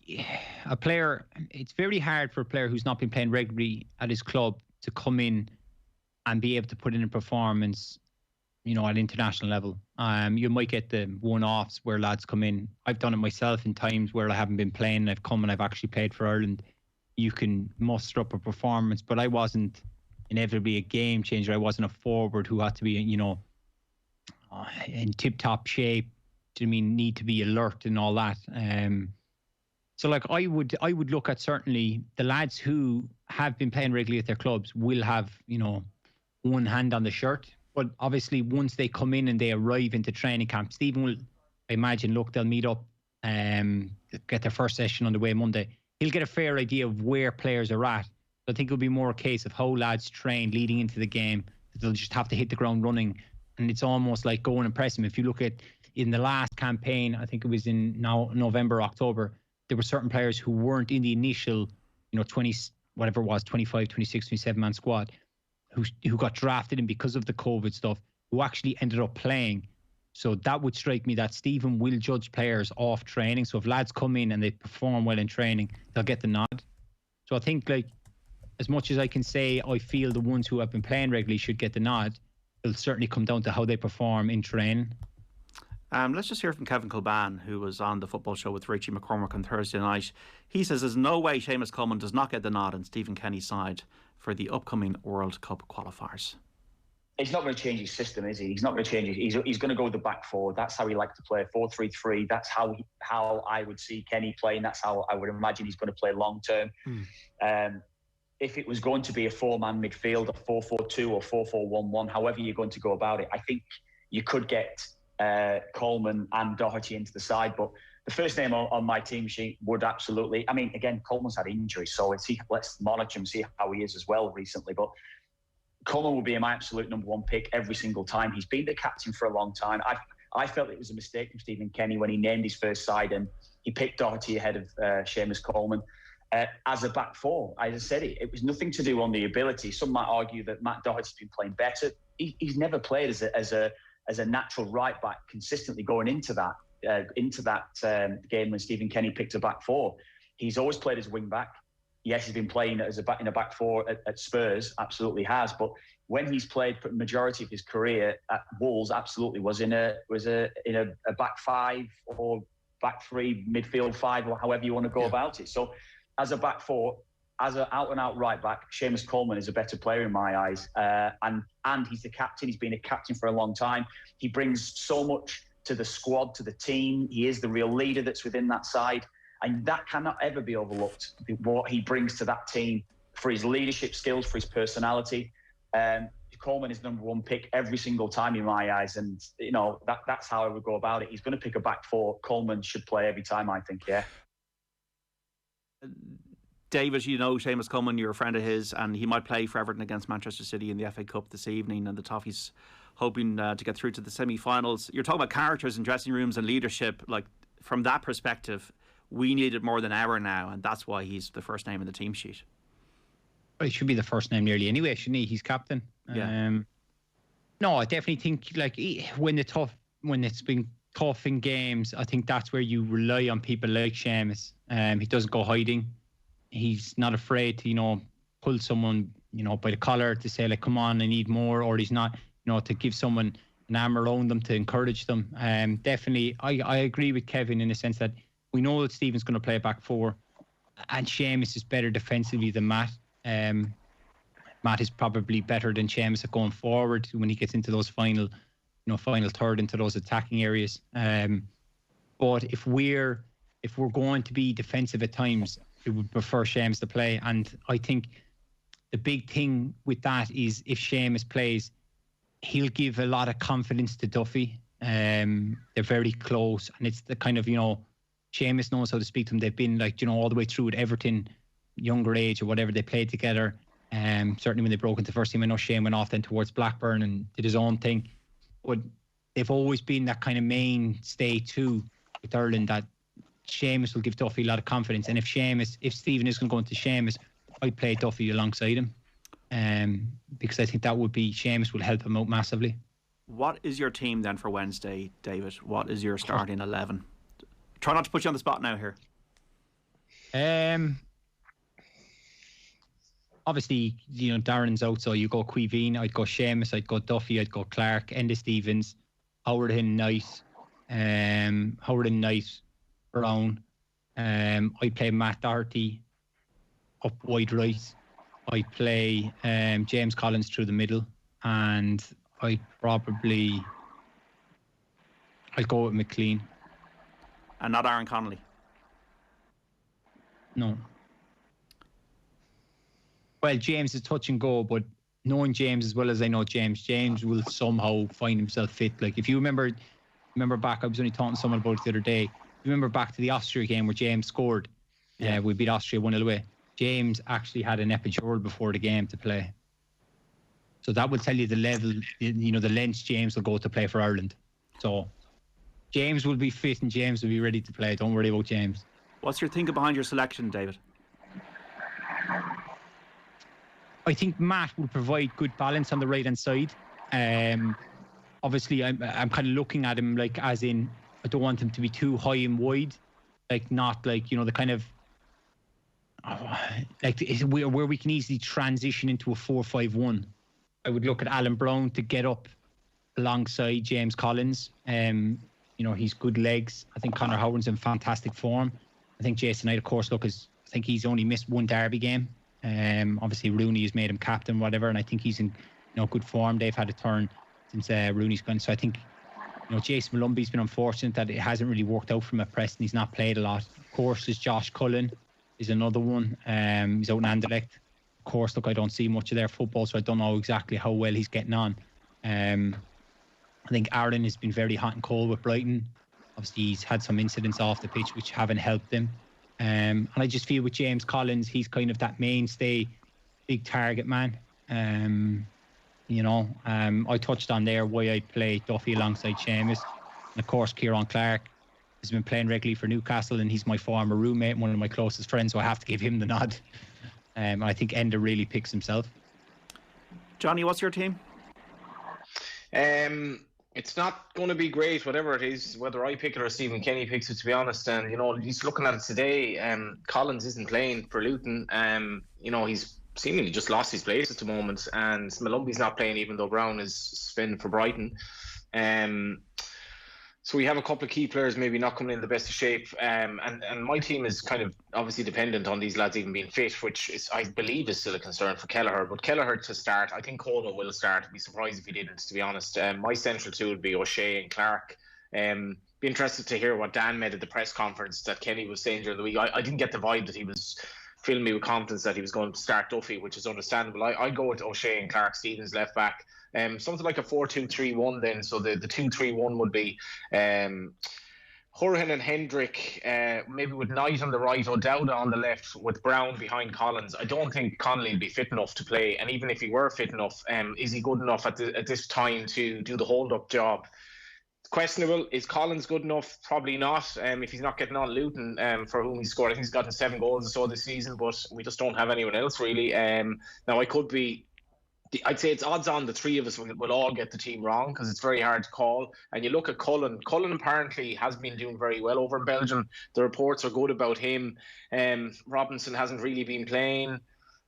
Speaker 5: a player, it's very hard for a player who's not been playing regularly at his club to come in and be able to put in a performance, you know, at international level. You might get the one-offs where lads come in. I've done it myself in times where I haven't been playing. I've come and I've actually played for Ireland. You can muster up a performance, but I wasn't inevitably a game changer. I wasn't a forward who had to be, you know, in tip-top shape. Do you mean need to be alert and all that? So like I would look at certainly the lads who have been playing regularly at their clubs will have, you know, one hand on the shirt. But obviously, once they come in and they arrive into training camp, Stephen will, I imagine, look, they'll meet up, get their first session on the way Monday. He'll get a fair idea of where players are at. I think it'll be more a case of how lads train leading into the game. They'll just have to hit the ground running. And it's almost like go and impress them. If you look at in the last campaign, I think it was in November, October, there were certain players who weren't in the initial, you know, 20, whatever it was, 25, 26, 27-man squad, who got drafted in because of the COVID stuff, who actually ended up playing. So that would strike me that Stephen will judge players off training. So if lads come in and they perform well in training, they'll get the nod. So I think, like, as much as I can say I feel the ones who have been playing regularly should get the nod, it'll certainly come down to how they perform in training.
Speaker 4: Let's just hear from Kevin Kilban, who was on the football show with Richie McCormick on Thursday night. He says there's no way Seamus Coleman does not get the nod on Stephen Kenny's side for the upcoming World Cup qualifiers.
Speaker 11: He's not going to change his system, is he? He's not going to change it. He's going to go with the back four. That's how he likes to play, 4-3-3. That's how I would see Kenny playing. That's how I would imagine he's going to play long term. If it was going to be a four-man midfield, a 4-4-2 or 4-4-1-1, however you're going to go about it, I think you could get Coleman and Doherty into the side. But the first name on my team sheet would absolutely... I mean, again, Coleman's had injuries, so let's monitor him, see how he is as well recently. But Coleman will be my absolute number one pick every single time. He's been the captain for a long time. I felt it was a mistake from Stephen Kenny when he named his first side and he picked Doherty ahead of Seamus Coleman. As a back four, as I said, it was nothing to do on the ability. Some might argue that Matt Doherty's been playing better. He's never played as a natural right back consistently going into that game when Stephen Kenny picked a back four. He's always played as wing back. Yes, he's been playing as in a back four at Spurs, absolutely has. But when he's played for the majority of his career at Wolves, absolutely was in a back five or back three, midfield five, or however you want to go about it. So as a back four, as an out-and-out right-back, Seamus Coleman is a better player in my eyes. And he's the captain. He's been a captain for a long time. He brings so much to the squad, to the team. He is the real leader that's within that side. And that cannot ever be overlooked, what he brings to that team for his leadership skills, for his personality. Coleman is number one pick every single time in my eyes. And, that's how I would go about it. He's going to pick a back four. Coleman should play every time, I think, yeah.
Speaker 4: David, Seamus Coleman, you're a friend of his, and he might play for Everton against Manchester City in the FA Cup this evening, and the Toffees hoping to get through to the semi-finals. You're talking about characters in dressing rooms and leadership. Like, from that perspective, we need it more than ever now, and that's why he's the first name in the team sheet.
Speaker 5: Well, he should be the first name nearly anyway, shouldn't he? He's captain.
Speaker 4: Yeah.
Speaker 5: No, I definitely think when it's been tough in games, I think that's where you rely on people like Seamus. He doesn't go hiding. He's not afraid to, pull someone, by the collar to say, like, come on, I need more, or he's not, to give someone an arm around them to encourage them. Definitely, I agree with Kevin in the sense that we know that Stephen's going to play back four, and Seamus is better defensively than Matt. Matt is probably better than Seamus at going forward when he gets into those final third, into those attacking areas. But if we're going to be defensive at times, we would prefer Seamus to play. And I think the big thing with that is if Seamus plays, he'll give a lot of confidence to Duffy. They're very close, and it's the kind of, Seamus knows how to speak to them. They've been all the way through at Everton, younger age or whatever, they played together. Certainly when they broke into the first team, I know Shane went off then towards Blackburn and did his own thing. But they've always been that kind of mainstay too with Ireland, that Seamus will give Duffy a lot of confidence. And if Stephen is going to go into Seamus, I'd play Duffy alongside him. Because I think that would be, Seamus will help him out massively.
Speaker 4: What is your team then for Wednesday, David? What is your starting 11? Try not to put you on the spot now here.
Speaker 5: Obviously, Darren's out, so you go Queeveen, I'd go Seamus, I'd go Duffy, I'd go Clark, Enda Stevens, Howard and Knight, Brown. I play Matt Doherty up wide right. I play James Collins through the middle, and I'd go with McLean.
Speaker 4: And not Aaron Connolly?
Speaker 5: No. Well, James is touch and go, but knowing James as well as I know James will somehow find himself fit. Like, if you remember back, I was only talking to someone about it the other day. Remember back to the Austria game where James scored? Yeah. We beat Austria 1-0 away. James actually had an epidural before the game to play. So that will tell you the level, the lengths James will go to play for Ireland. So James will be fit and James will be ready to play. Don't worry about James.
Speaker 4: What's your thinking behind your selection, David?
Speaker 5: I think Matt will provide good balance on the right hand side. Obviously, I'm kind of looking at him like as in, I don't want him to be too high and wide, like not like the kind of where we can easily transition into a 4-5-1. I would look at Alan Brown to get up alongside James Collins. He's good legs. I think Conor Howard's in fantastic form. I think Jason Knight, of course, I think he's only missed one derby game. Obviously Rooney has made him captain, whatever, and I think he's in good form. They've had a turn since Rooney's gone, so I think Jason Malumbi's been unfortunate that it hasn't really worked out for him at Preston. He's not played a lot. Of course, there's Josh Cullen is another one. He's out in Anderlecht. Of course, I don't see much of their football, so I don't know exactly how well he's getting on. I think Aaron has been very hot and cold with Brighton. Obviously, he's had some incidents off the pitch which haven't helped him. And I just feel with James Collins, he's kind of that mainstay, big target man. I touched on there why I play Duffy alongside Seamus. And of course, Kieran Clark has been playing regularly for Newcastle, and he's my former roommate, one of my closest friends, so I have to give him the nod. I think Enda really picks himself.
Speaker 4: Johnny, what's your team?
Speaker 6: It's not going to be great, whatever it is, whether I pick it or Stephen Kenny picks it, to be honest. And, he's looking at it today. Collins isn't playing for Luton. He's seemingly just lost his place at the moment. And Malumbi's not playing, even though Brown is spinning for Brighton. So we have a couple of key players maybe not coming in the best of shape, and my team is kind of obviously dependent on these lads even being fit, which is, I believe, is still a concern for Kelleher. But Kelleher to start, I think Coleman will start. I'd be surprised if he didn't, to be honest. My central two would be O'Shea and Clark. Be interested to hear what Dan made at the press conference that Kenny was saying during the week. I didn't get the vibe that he was filling me with confidence that he was going to start Duffy, which is understandable. I go with O'Shea and Clark Stevens left back. Something like a 4-2-3-1 then. So the 2-3-1 would be Hourihan and Hendrick, maybe with Knight on the right, O'Dowda on the left, with Brown behind Collins. I don't think Connolly will be fit enough to play. And even if he were fit enough, is he good enough at this time to do the hold-up job? Questionable. Is Collins good enough? Probably not. If he's not getting on Luton, for whom he scored, I think he's gotten 7 goals or so this season, but we just don't have anyone else really. Now I'd say it's odds on the three of us will all get the team wrong, because it's very hard to call. And you look at Cullen. Cullen apparently has been doing very well over in Belgium. The reports are good about him. Robinson hasn't really been playing.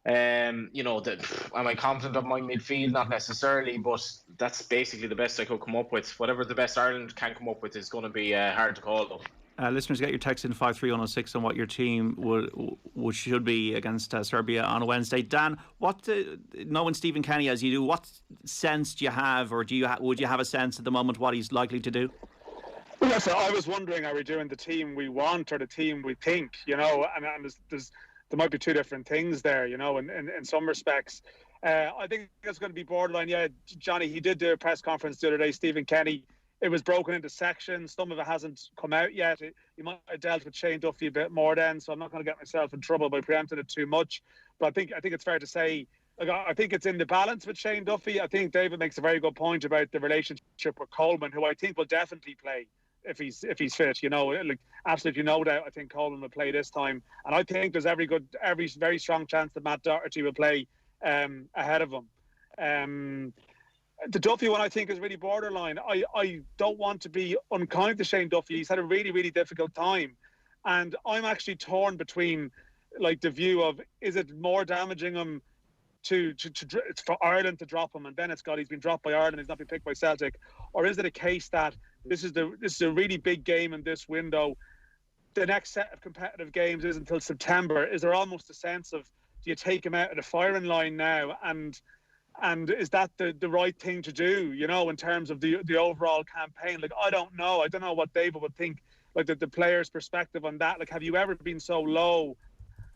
Speaker 6: Am I confident of my midfield? Not necessarily, but that's basically the best I could come up with. Whatever the best Ireland can come up with is going to be hard to call, though.
Speaker 4: Listeners, get your text in 53106 on what your team should be against Serbia on a Wednesday. Dan, knowing Stephen Kenny as you do, what sense do you have, or would you have a sense at the moment what he's likely to do?
Speaker 15: Well, so I was wondering, are we doing the team we want or the team we think? And there might be two different things there, in some respects. I think it's going to be borderline. Yeah, Johnny, he did do a press conference the other day, Stephen Kenny. It was broken into sections. Some of it hasn't come out yet. He might have dealt with Shane Duffy a bit more then, so I'm not going to get myself in trouble by preempting it too much. But I think it's fair to say, I think it's in the balance with Shane Duffy. I think David makes a very good point about the relationship with Coleman, who I think will definitely play if he's fit. Absolutely no doubt. I think Coleman will play this time, and I think there's every very strong chance that Matt Doherty will play ahead of him. The Duffy one, I think, is really borderline. I don't want to be unkind to Shane Duffy. He's had a really, really difficult time. And I'm actually torn between, the view of, is it more damaging him for Ireland to drop him, and then he's been dropped by Ireland, he's not been picked by Celtic? Or is it a case that this is a really big game in this window? The next set of competitive games is until September. Is there almost a sense of, do you take him out of the firing line now, and is that the right thing to do, in terms of the overall campaign? I don't know. I don't know what David would think, the player's perspective on that. Have you ever been so low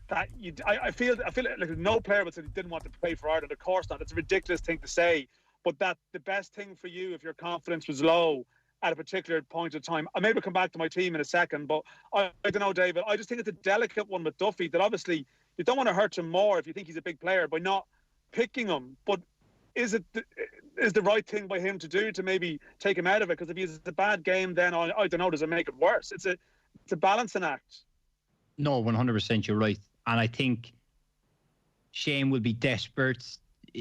Speaker 15: that I feel like no player would say he didn't want to play for Ireland? Of course not. It's a ridiculous thing to say. But that the best thing for you, if your confidence was low at a particular point of time, I maybe come back to my team in a second, but I don't know, David. I just think it's a delicate one with Duffy, that obviously you don't want to hurt him more if you think he's a big player by not picking him, but is the right thing by him to do to maybe take him out of it? Because if he's a bad game, then I don't know, does it make it worse? It's a balancing act.
Speaker 5: No, 100% you're right. And I think Shane will be desperate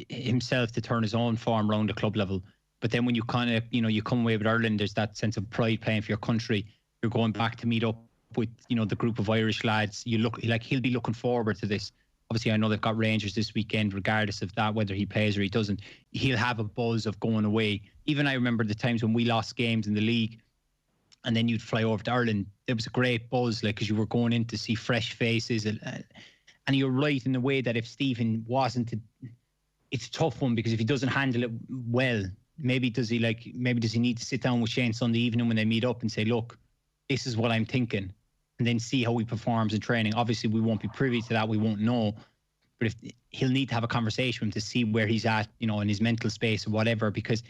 Speaker 5: himself to turn his own form around the club level. But then when you kind of, you come away with Ireland, there's that sense of pride playing for your country. You're going back to meet up with, the group of Irish lads. You look like he'll be looking forward to this. Obviously, I know they've got Rangers this weekend, regardless of that, whether he plays or he doesn't. He'll have a buzz of going away. Even I remember the times when we lost games in the league and then you'd fly over to Ireland. There was a great buzz, because you were going in to see fresh faces. And you're right in the way that if Stephen wasn't... It's a tough one, because if he doesn't handle it well, maybe does he need to sit down with Shane Sunday evening when they meet up and say, look, this is what I'm thinking, and then see how he performs in training. Obviously, we won't be privy to that. We won't know. But he'll need to have a conversation with him to see where he's at, in his mental space or whatever, because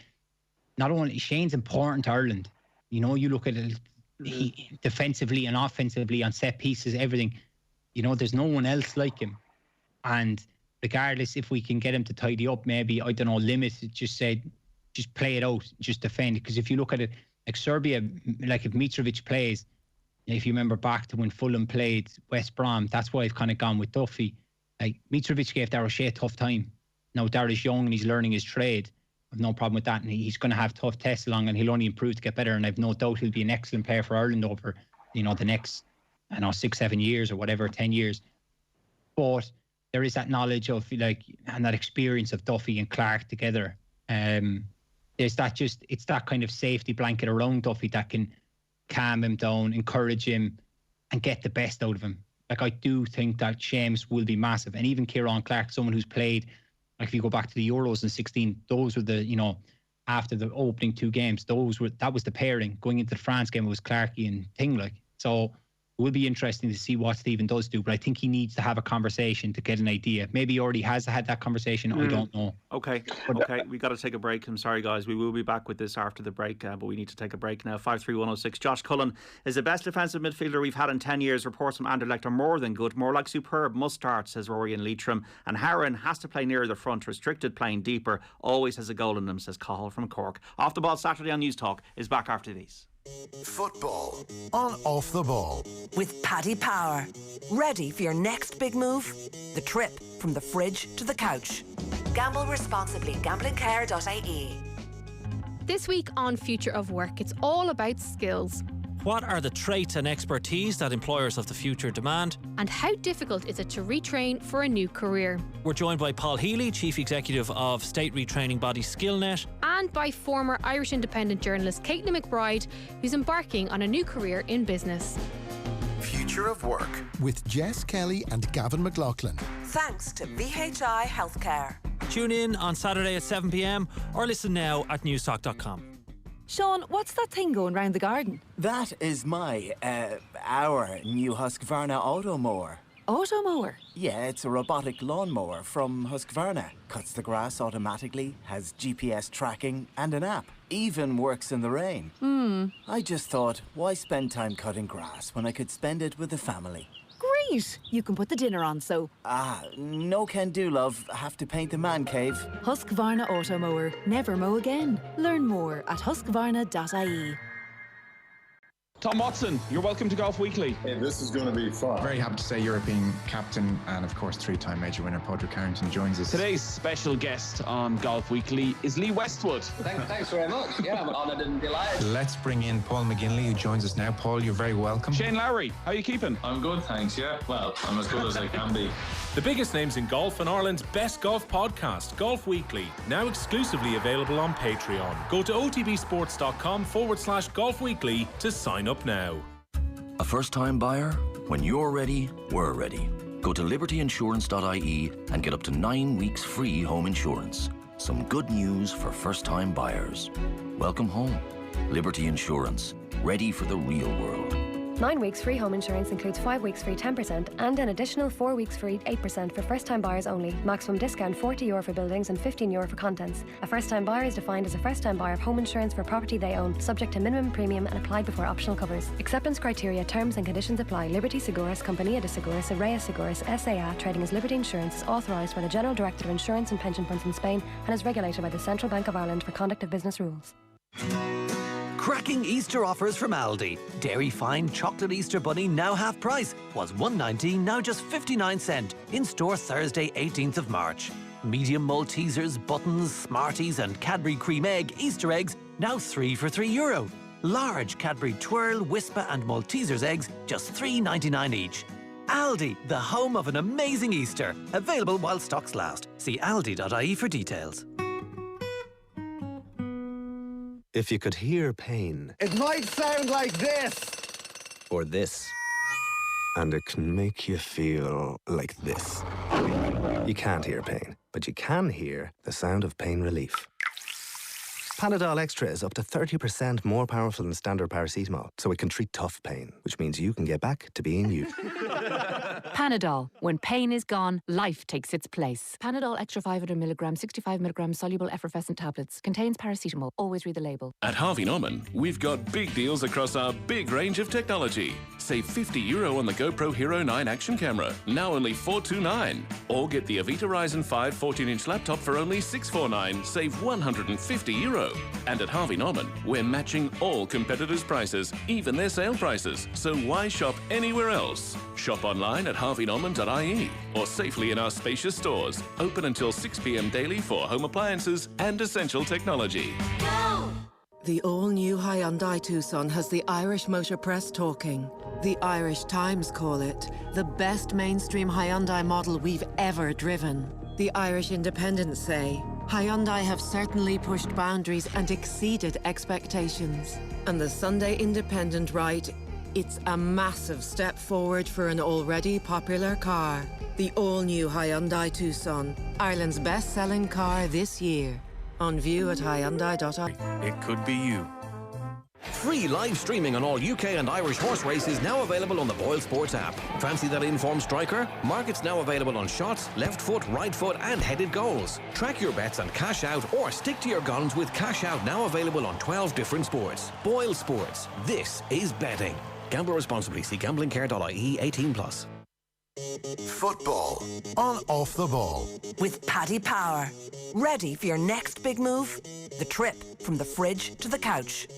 Speaker 5: not only Shane's important to Ireland. You look at it defensively and offensively on set pieces, everything. There's no one else like him. And regardless if we can get him to tidy up, maybe, I don't know, limit it, just play it out, just defend. Because if you look at it, like Serbia, like if Mitrovic plays, if you remember back to when Fulham played West Brom, that's why I've kind of gone with Duffy. Like Mitrovic gave Darragh a tough time. Now Darragh's young and he's learning his trade. I've no problem with that, and he's going to have tough tests along, and he'll only improve to get better. And I've no doubt he'll be an excellent player for Ireland over, the next, 6-7 years or whatever, 10 years. But there is that knowledge of and that experience of Duffy and Clark together. it's that kind of safety blanket around Duffy that can calm him down, encourage him, and get the best out of him. Like, I do think that James will be massive. And even Kieran Clark, someone who's played, like if you go back to the Euros in 16, those were the, after the opening 2 games, that was the pairing. Going into the France game, it was Clarkey and Ting, like. So it will be interesting to see what Stephen does do, but I think he needs to have a conversation to get an idea. Maybe he already has had that conversation. I don't know.
Speaker 4: Okay. We got to take a break. I'm sorry, guys. We will be back with this after the break, but we need to take a break now. 53106. Josh Cullen is the best defensive midfielder we've had in 10 years. Reports from Anderlecht are more than good, more like superb. Must start, says Rory and Leitrim. And Harron has to play nearer the front, restricted playing deeper. Always has a goal in him, says Cahill from Cork. Off the Ball Saturday on News Talk is back after these.
Speaker 1: Football on Off the Ball
Speaker 2: with Paddy Power. Ready for your next big move? The trip from the fridge to the couch. Gamble responsibly. Gamblingcare.ie.
Speaker 12: This week on Future of Work, it's all about skills.
Speaker 16: What are the traits and expertise that employers of the future demand?
Speaker 12: And how difficult is it to retrain for a new career?
Speaker 16: We're joined by Paul Healy, Chief Executive of state retraining body SkillNet.
Speaker 12: And by former Irish Independent journalist Caitlin McBride, who's embarking on a new career in business.
Speaker 1: Future of Work with Jess Kelly and Gavin McLaughlin.
Speaker 2: Thanks to VHI Healthcare.
Speaker 16: Tune in on Saturday at 7 p.m. or listen now at newstalk.com.
Speaker 17: Sean, what's that thing going round the garden?
Speaker 18: That is our new Husqvarna Automower.
Speaker 17: Automower?
Speaker 18: Yeah, it's a robotic lawnmower from Husqvarna. Cuts the grass automatically, has GPS tracking and an app. Even works in the rain. I just thought, why spend time cutting grass when I could spend it with the family?
Speaker 17: Great! You can put the dinner on, so...
Speaker 18: No can do, love. Have to paint the man cave.
Speaker 17: Husqvarna Automower. Never mow again. Learn more at husqvarna.ie.
Speaker 19: Tom Watson, you're welcome to Golf Weekly.
Speaker 20: Hey, this is going to be fun.
Speaker 21: Very happy to say European captain and, of course, 3-time major winner Padraig Harrington joins us.
Speaker 19: Today's special guest on Golf Weekly is Lee Westwood.
Speaker 28: Thanks very much. Yeah, I'm honoured and delighted.
Speaker 21: Let's bring in Paul McGinley, who joins us now. Paul, you're very welcome.
Speaker 19: Shane Lowry, how are you keeping?
Speaker 20: I'm good, thanks, yeah. Well, I'm as good as I can be.
Speaker 29: The biggest names in golf and Ireland's best golf podcast, Golf Weekly, now exclusively available on Patreon. Go to otbsports.com/Golf Weekly to sign up now.
Speaker 30: A first-time buyer? When you're ready, we're ready. Go to libertyinsurance.ie and get up to 9 weeks free home insurance. Some good news for first-time buyers. Welcome home. Liberty Insurance. Ready for the real world.
Speaker 31: 9 weeks free home insurance includes 5 weeks free 10% and an additional 4 weeks free 8% for first-time buyers only. Maximum discount €40 for buildings and €15 for contents. A first-time buyer is defined as a first-time buyer of home insurance for property they own, subject to minimum premium and applied before optional covers. Acceptance criteria, terms and conditions apply. Liberty Seguros, Compañía de Seguros, Araya Seguros, S.A.A. trading as Liberty Insurance is authorised by the General Director of Insurance and Pension Funds in Spain and is regulated by the Central Bank of Ireland for conduct of business rules.
Speaker 32: Cracking Easter offers from Aldi. Dairy Fine Chocolate Easter Bunny now half price. Was $1.90, now just 59¢. In store Thursday 18th of March. Medium Maltesers, Buttons, Smarties and Cadbury Cream Egg Easter eggs now 3 for €3. Large Cadbury Twirl, Whisper and Maltesers eggs just $3.99 each. Aldi, the home of an amazing Easter. Available while stocks last. See aldi.ie for details.
Speaker 33: If you could hear pain...
Speaker 34: It might sound like this!
Speaker 33: Or this. And it can make you feel like this. You can't hear pain, but you can hear the sound of pain relief. Panadol Extra is up to 30% more powerful than standard paracetamol, so it can treat tough pain, which means you can get back to being you.
Speaker 14: Panadol. When pain is gone, life takes its place. Panadol Extra 500mg, 65mg soluble effervescent tablets. Contains paracetamol. Always read the label.
Speaker 35: At Harvey Norman, we've got big deals across our big range of technology. Save €50 on the GoPro Hero 9 action camera, now only $429. Or get the Avita Ryzen 5 14-inch laptop for only $649, save €150. And at Harvey Norman, we're matching all competitors' prices, even their sale prices. So why shop anywhere else? Shop online at harveynorman.ie or safely in our spacious stores, open until 6 p.m. daily for home appliances and essential technology.
Speaker 36: Go! The all-new Hyundai Tucson has the Irish motor press talking. The Irish Times call it the best mainstream Hyundai model we've ever driven. The Irish Independent say Hyundai have certainly pushed boundaries and exceeded expectations. And the Sunday Independent write, it's a massive step forward for an already popular car. The all-new Hyundai Tucson, Ireland's best-selling car this year. On view at Hyundai.ie.
Speaker 3: It could be you.
Speaker 5: Free live streaming on all UK and Irish horse races now available on the Boyle Sports app. Fancy that informed striker? Markets now available on shots, left foot, right foot and headed goals. Track your bets and cash out, or stick to your guns with cash out now available on 12 different sports. Boyle Sports. This is betting. Gamble responsibly. See gamblingcare.ie. 18+.
Speaker 1: Football on Off the Ball
Speaker 2: with Paddy Power. Ready for your next big move? The trip from the fridge to the couch.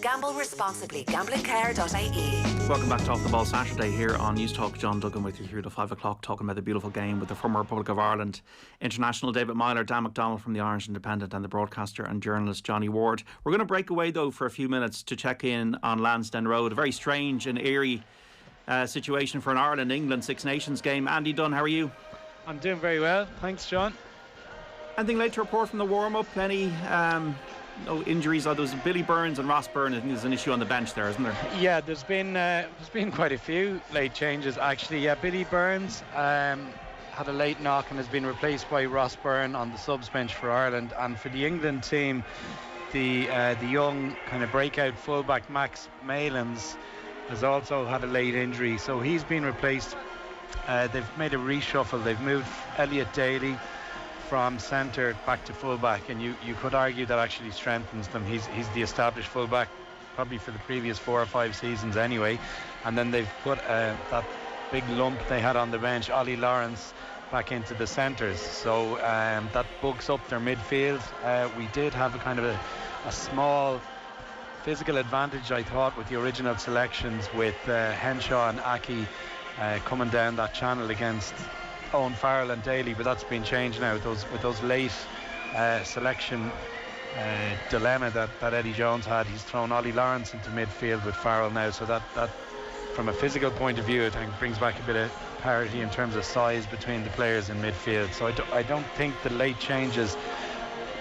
Speaker 2: Gamble responsibly. Gamblingcare.ie.
Speaker 4: Welcome back to Off the Ball Saturday here on News Talk. John Duggan with you through to 5 o'clock, talking about the beautiful game with the former Republic of Ireland international David Meyler, Dan McDonnell from the Irish Independent, and the broadcaster and journalist Johnny Ward. We're going to break away though for a few minutes to check in on Lansdowne Road. A very strange and eerie situation for an Ireland-England Six Nations game. Andy Dunn, how are you?
Speaker 6: I'm doing very well, thanks John.
Speaker 4: Anything late to report from the warm-up? Any no injuries? There was Billy Burns and Ross Byrne. I think there's an issue on the bench there, isn't there?
Speaker 6: Yeah, there's been quite a few late changes actually. Yeah, Billy Burns had a late knock and has been replaced by Ross Byrne on the subs bench for Ireland. And for the England team, the young kind of breakout fullback Max Malins has also had a late injury, so he's been replaced. They've made a reshuffle. They've moved Elliot Daly from centre back to fullback, and you could argue that actually strengthens them. He's the established fullback probably for the previous 4 or 5 seasons anyway. And then they've put that big lump they had on the bench, Ollie Lawrence, back into the centres, so that bugs up their midfield. We did have a kind of a small physical advantage, I thought, with the original selections, with Henshaw and Aki coming down that channel against Owen Farrell and Daly, but that's been changed now with those late selection dilemma that Eddie Jones had. He's thrown Ollie Lawrence into midfield with Farrell now, so that from a physical point of view, I think brings back a bit of parity in terms of size between the players in midfield. So I don't think the late changes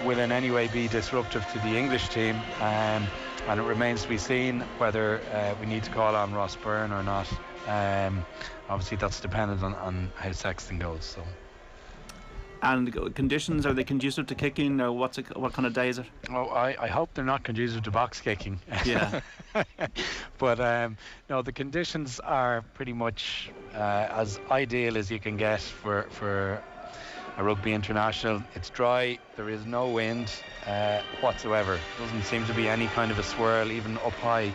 Speaker 6: will in any way be disruptive to the English team, and it remains to be seen whether we need to call on Ross Byrne or not. Obviously that's dependent on how Sexton goes. So.
Speaker 4: And conditions, are they conducive to kicking, or what kind of day is it?
Speaker 6: Oh, I hope they're not conducive to box kicking.
Speaker 4: Yeah.
Speaker 6: But no, the conditions are pretty much as ideal as you can get for a rugby international. It's dry, there is no wind whatsoever. Doesn't seem to be any kind of a swirl even up high,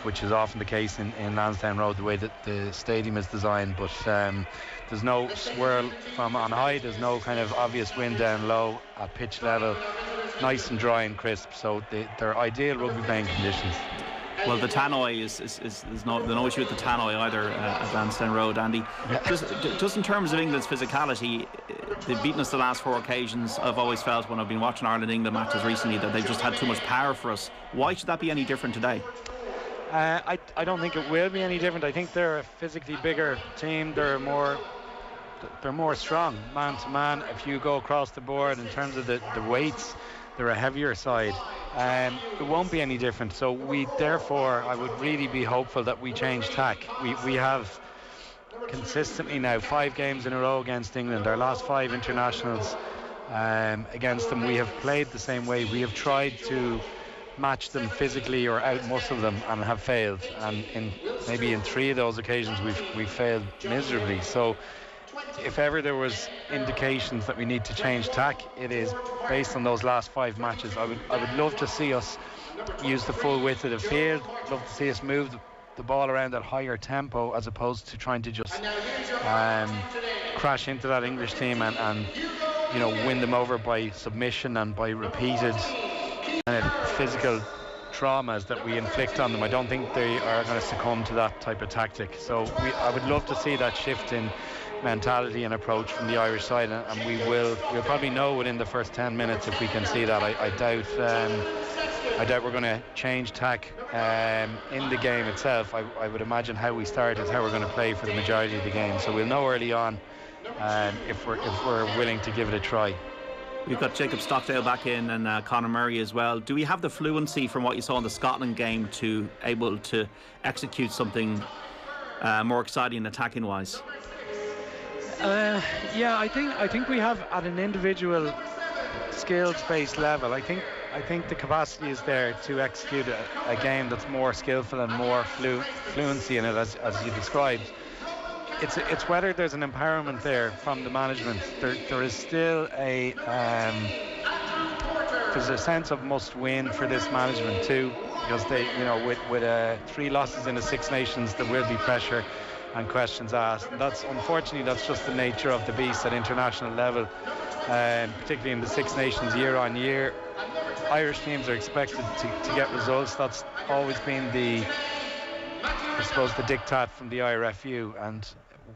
Speaker 6: which is often the case in Lansdowne Road, the way that the stadium is designed. But there's no swirl from on high, there's no kind of obvious wind down low at pitch level. Nice and dry and crisp, so they're ideal rugby playing conditions.
Speaker 4: Well, the tannoy is no issue with the tannoy either at Lansdowne Road, Andy. Yeah. Just in terms of England's physicality, they've beaten us the last 4 occasions. I've always felt when I've been watching Ireland-England matches recently that they've just had too much power for us. Why should that be any different today?
Speaker 6: I don't think it will be any different. I think they're a physically bigger team. They're more strong man to man. If you go across the board in terms of the weights, they're a heavier side. It won't be any different. So I would really be hopeful that we change tack. We have consistently now 5 games in a row against England. Our last 5 internationals against them, we have played the same way. We have tried to match them physically or outmuscle them and have failed. And maybe in 3 of those occasions we've failed miserably. So if ever there was indications that we need to change tack, it is based on those last 5 matches. I would love to see us use the full width of the field. Love to see us move the ball around at higher tempo, as opposed to trying to just crash into that English team and win them over by submission and by repeated physical traumas that we inflict on them. I don't think they are going to succumb to that type of tactic. So I would love to see that shift in mentality and approach from the Irish side, and we'll probably know within the first 10 minutes if we can see that. I doubt we're going to change tack in the game itself. I would imagine how we start is how we're going to play for the majority of the game, so we'll know early on if we're willing to give it a try.
Speaker 4: We've got Jacob Stockdale back in and Conor Murray as well. Do we have the fluency from what you saw in the Scotland game to able to execute something more exciting attacking wise?
Speaker 6: Yeah, I think we have at an individual skills-based level. I think the capacity is there to execute a game that's more skillful and more fluency in it, as you described. It's whether there's an empowerment there from the management. There is still there's a sense of must win for this management too, because they, with 3 losses in the Six Nations, there will be pressure and questions asked. And unfortunately that's just the nature of the beast at international level, particularly in the Six Nations year on year. Irish teams are expected to get results. That's always been the diktat from the IRFU, and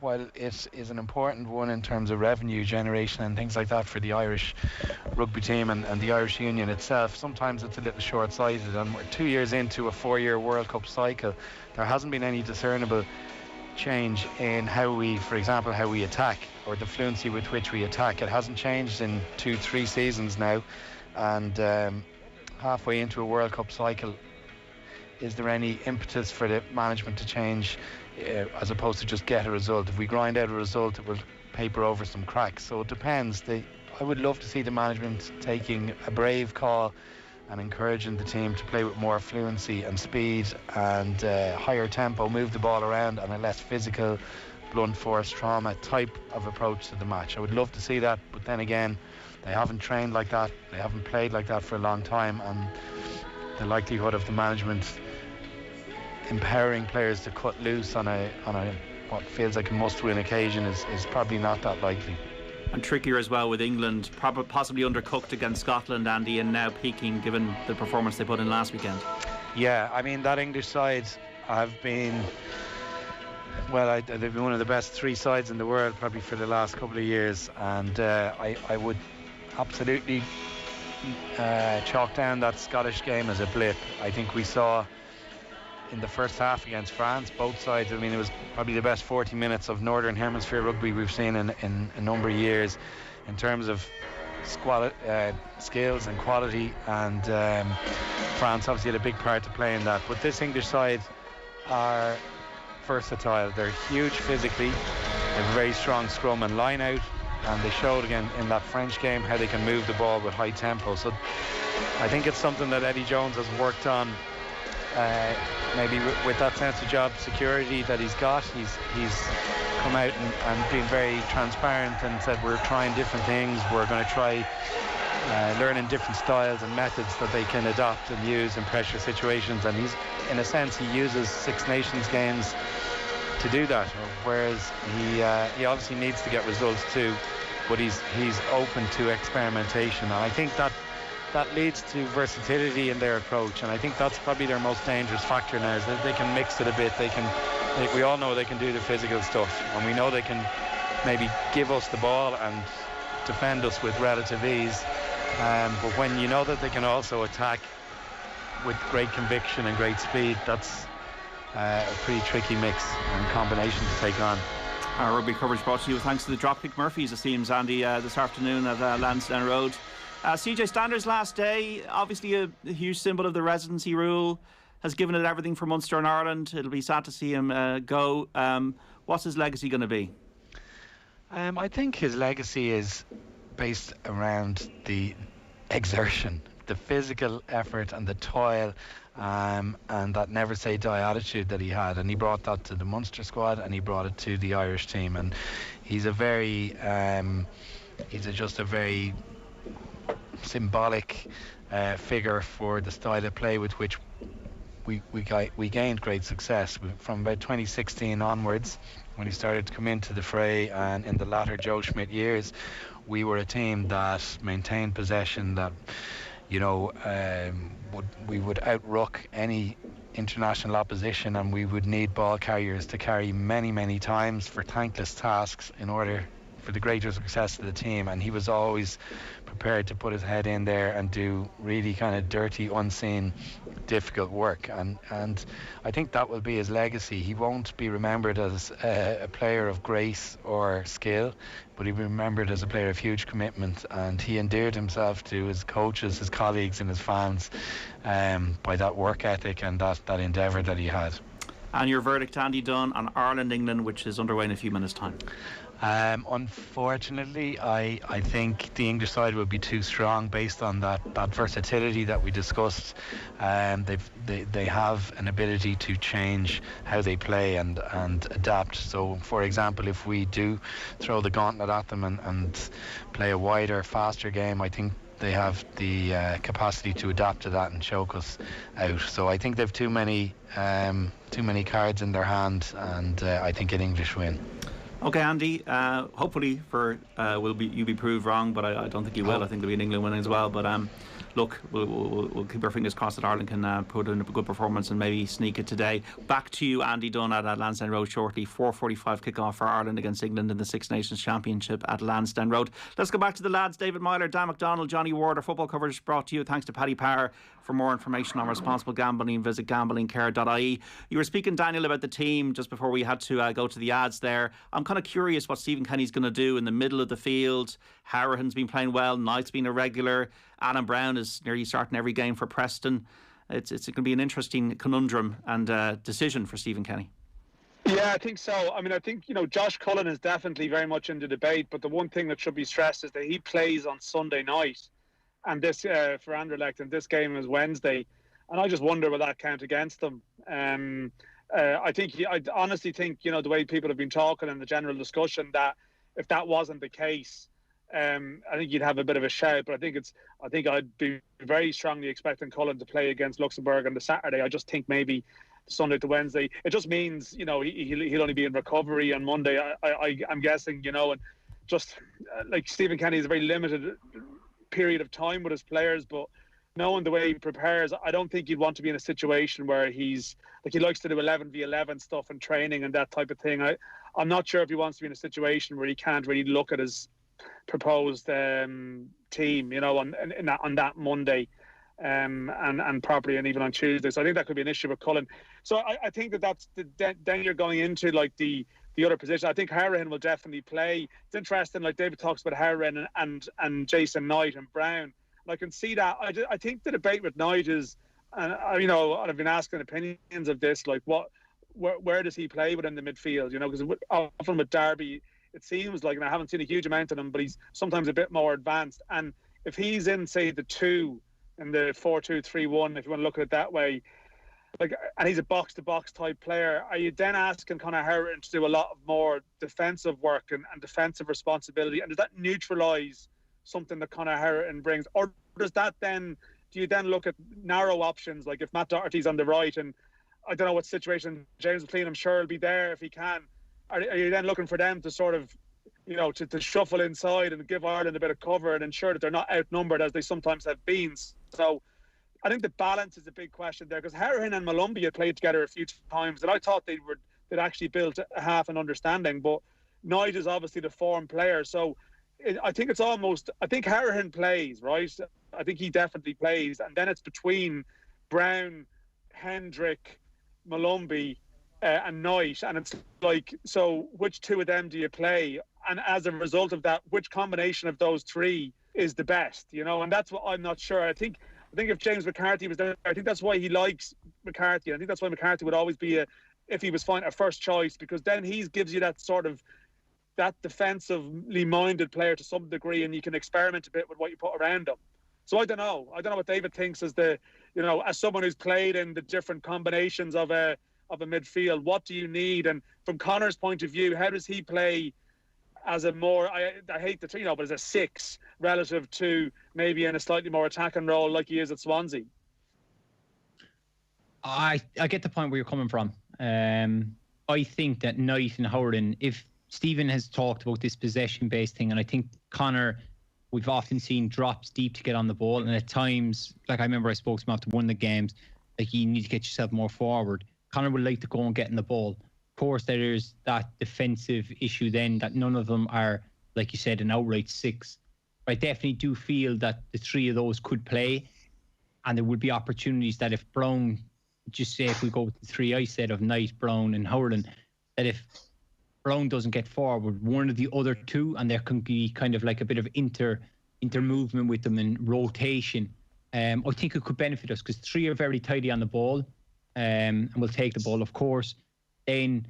Speaker 6: while it is an important one in terms of revenue generation and things like that for the Irish rugby team and the Irish Union itself, sometimes it's a little short-sighted, and we're 2 years into a 4-year World Cup cycle. There hasn't been any discernible change in how we attack, or the fluency with which we attack. It hasn't changed in 2-3 seasons now, and halfway into a World Cup cycle, is there any impetus for the management to change as opposed to just get a result? If we grind out a result, it will paper over some cracks. So it depends. I would love to see the management taking a brave call and encouraging the team to play with more fluency and speed and higher tempo, move the ball around, and a less physical, blunt force trauma type of approach to the match. I would love to see that, but then again, they haven't trained like that, they haven't played like that for a long time, and the likelihood of the management empowering players to cut loose on a what feels like a must-win occasion is probably not that likely.
Speaker 4: And trickier as well with England, possibly undercooked against Scotland, Andy, and now peaking given the performance they put in last weekend. Yeah, I mean, that English side have been, well, they've been one of the best 3 sides in the world probably for the last couple of years, and I would absolutely chalk down that Scottish game as a blip. I think we saw in the first half against France, both sides, I mean, it was probably the best 40 minutes of Northern Hemisphere rugby we've seen in a number of years in terms of skills and quality, and France obviously had a big part to play in that. But this English side are versatile. They're huge physically, they have a very strong scrum and line out, and they showed again in that French game how they can move the ball with high tempo. So I think it's something that Eddie Jones has worked on, maybe with that sense of job security that he's got. He's come out and been very transparent and said we're trying different things, we're going to try learning different styles and methods that they can adopt and use in pressure situations, and he's, in a sense, he uses Six Nations games to do that, whereas he obviously needs to get results too, but he's open to experimentation, and I think that leads to versatility in their approach, and I think that's probably their most dangerous factor now, is that they can mix it a bit. We all know they can do the physical stuff, and we know they can maybe give us the ball and defend us with relative ease, but when you know that they can also attack with great conviction and great speed, that's a pretty tricky mix and combination to take on. Our rugby coverage brought to you thanks to the Dropkick Murphys, it seems, Andy, this afternoon at Lansdowne Road. CJ Stander's last day, obviously a huge symbol of the residency rule, has given it everything for Munster and Ireland. It'll be sad to see him go. What's his legacy going to be? I think his legacy is based around the exertion, the physical effort and the toil, and that never say die attitude that he had, and he brought that to the Munster squad and he brought it to the Irish team, and he's a very just a very symbolic figure for the style of play with which we gained great success from about 2016 onwards, when he started to come into the fray, and in the latter Joe Schmidt years we were a team that maintained possession, that we would outruck any international opposition, and we would need ball carriers to carry many times for thankless tasks in order
Speaker 6: for the greater success of the team, and he was always prepared to put his head in there and do really kind of dirty, unseen, difficult work, and I think that will be his legacy. He won't be remembered as a player of grace or skill, but he'll be remembered as a player of huge commitment, and he endeared himself to his coaches, his colleagues and his fans by that work ethic and that endeavour that he had.
Speaker 4: And your verdict, Andy Dunn, on Ireland-England, which is underway in a few minutes' time?
Speaker 6: Unfortunately, I think the English side will be too strong based on that versatility that we discussed. They have an ability to change how they play and adapt. So, for example, if we do throw the gauntlet at them and play a wider, faster game, I think they have the capacity to adapt to that and choke us out. So I think they've too many cards in their hand, and I think an English win.
Speaker 4: Okay, Andy, hopefully you'll be proved wrong, but I don't think you will. I think there'll be an England win as well. But look, we'll keep our fingers crossed that Ireland can put in a good performance and maybe sneak it today. Back to you, Andy Dunn, at Lansdowne Road shortly. 4:45 kick-off for Ireland against England in the Six Nations Championship at Lansdowne Road. Let's go back to the lads. David Meyler, Dan McDonnell, Johnny Ward. Our football coverage brought to you thanks to Paddy Power. For more information on responsible gambling, visit gamblingcare.ie. You were speaking, Daniel, about the team just before we had to go to the ads there. I'm kind of curious what Stephen Kenny's going to do in the middle of the field. Harrahan's been playing well, Knight's been a regular. Adam Brown is nearly starting every game for Preston. It's going to be an interesting conundrum and decision for Stephen Kenny.
Speaker 3: Yeah, I think so. I mean, I think, Josh Cullen is definitely very much in the debate, but the one thing that should be stressed is that he plays on Sunday night, and this for Anderlecht, and this game is Wednesday, and I just wonder will that count against them. I honestly think, the way people have been talking in the general discussion, that if that wasn't the case, I think you'd have a bit of a shout. But I think I'd be very strongly expecting Cullen to play against Luxembourg on the Saturday. I just think maybe Sunday to Wednesday. It just means, he'll only be in recovery on Monday. I'm guessing, and just like Stephen Kenny has a very limited period of time with his players, but knowing the way he prepares, I don't think he'd want to be in a situation where he likes to do 11v11 stuff and training and that type of thing. I'm not sure if he wants to be in a situation where he can't really look at his proposed team, on that Monday, and properly, and even on Tuesday. So I think that could be an issue with Cullen. So I think then you're going into like the other position. I think Harrahan will definitely play. It's interesting, like David talks about Harrahan and Jason Knight and Brown. And I can see that. I think the debate with Knight is, and I've been asking opinions of this, like where does he play within the midfield? Because often with Derby, it seems like, and I haven't seen a huge amount of him, but he's sometimes a bit more advanced. And if he's in, say, the 2 in the 4-2-3-1, if you want to look at it that way, and he's a box-to-box type player, are you then asking Conor Harrahan to do a lot of more defensive work and defensive responsibility? And does that neutralise something that Conor Harrahan brings? Or do you then look at narrow options, like if Matt Doherty's on the right, and I don't know what situation, James McLean, I'm sure, will be there if he can. Are you then looking for them to sort of, to shuffle inside and give Ireland a bit of cover and ensure that they're not outnumbered as they sometimes have been? So I think the balance is a big question there, because Harrahan and Malumbi had played together a few times, and I thought they'd actually built a half an understanding. But Knight is obviously the form player, so I think Harrahan plays, right? I think he definitely plays, and then it's between Brown, Hendrick, Malumbi, and Knight, and it's like, so which two of them do you play? And as a result of that, which combination of those three is the best? And that's what I'm not sure. I think if James McCarthy was there, I think that's why he likes McCarthy. I think that's why McCarthy would always be if he was fine, a first choice, because then he gives you that sort of that defensively minded player to some degree, and you can experiment a bit with what you put around him. So I don't know what David thinks as as someone who's played in the different combinations of a midfield. What do you need? And from Conor's point of view, how does he play as a more, I hate the but as a 6 relative to maybe in a slightly more attacking role like he is at Swansea?
Speaker 7: I get the point where you're coming from. I think that Knight and Howard, if Stephen has talked about this possession-based thing, and I think Conor, we've often seen drops deep to get on the ball, and at times, like I remember I spoke to him after one of the games, like you need to get yourself more forward. Conor would like to go and get in the ball. Of course, there's that defensive issue then that none of them are like you said, an outright 6. I definitely do feel that the 3 of those could play, and there would be opportunities that if Brown, just say if we go with the 3 I said of Knight, Brown and Howland, that if Brown doesn't get forward, one of the other 2, and there can be kind of like a bit of inter movement with them and rotation. I think it could benefit us because 3 are very tidy on the ball, and will take the ball, of course. Then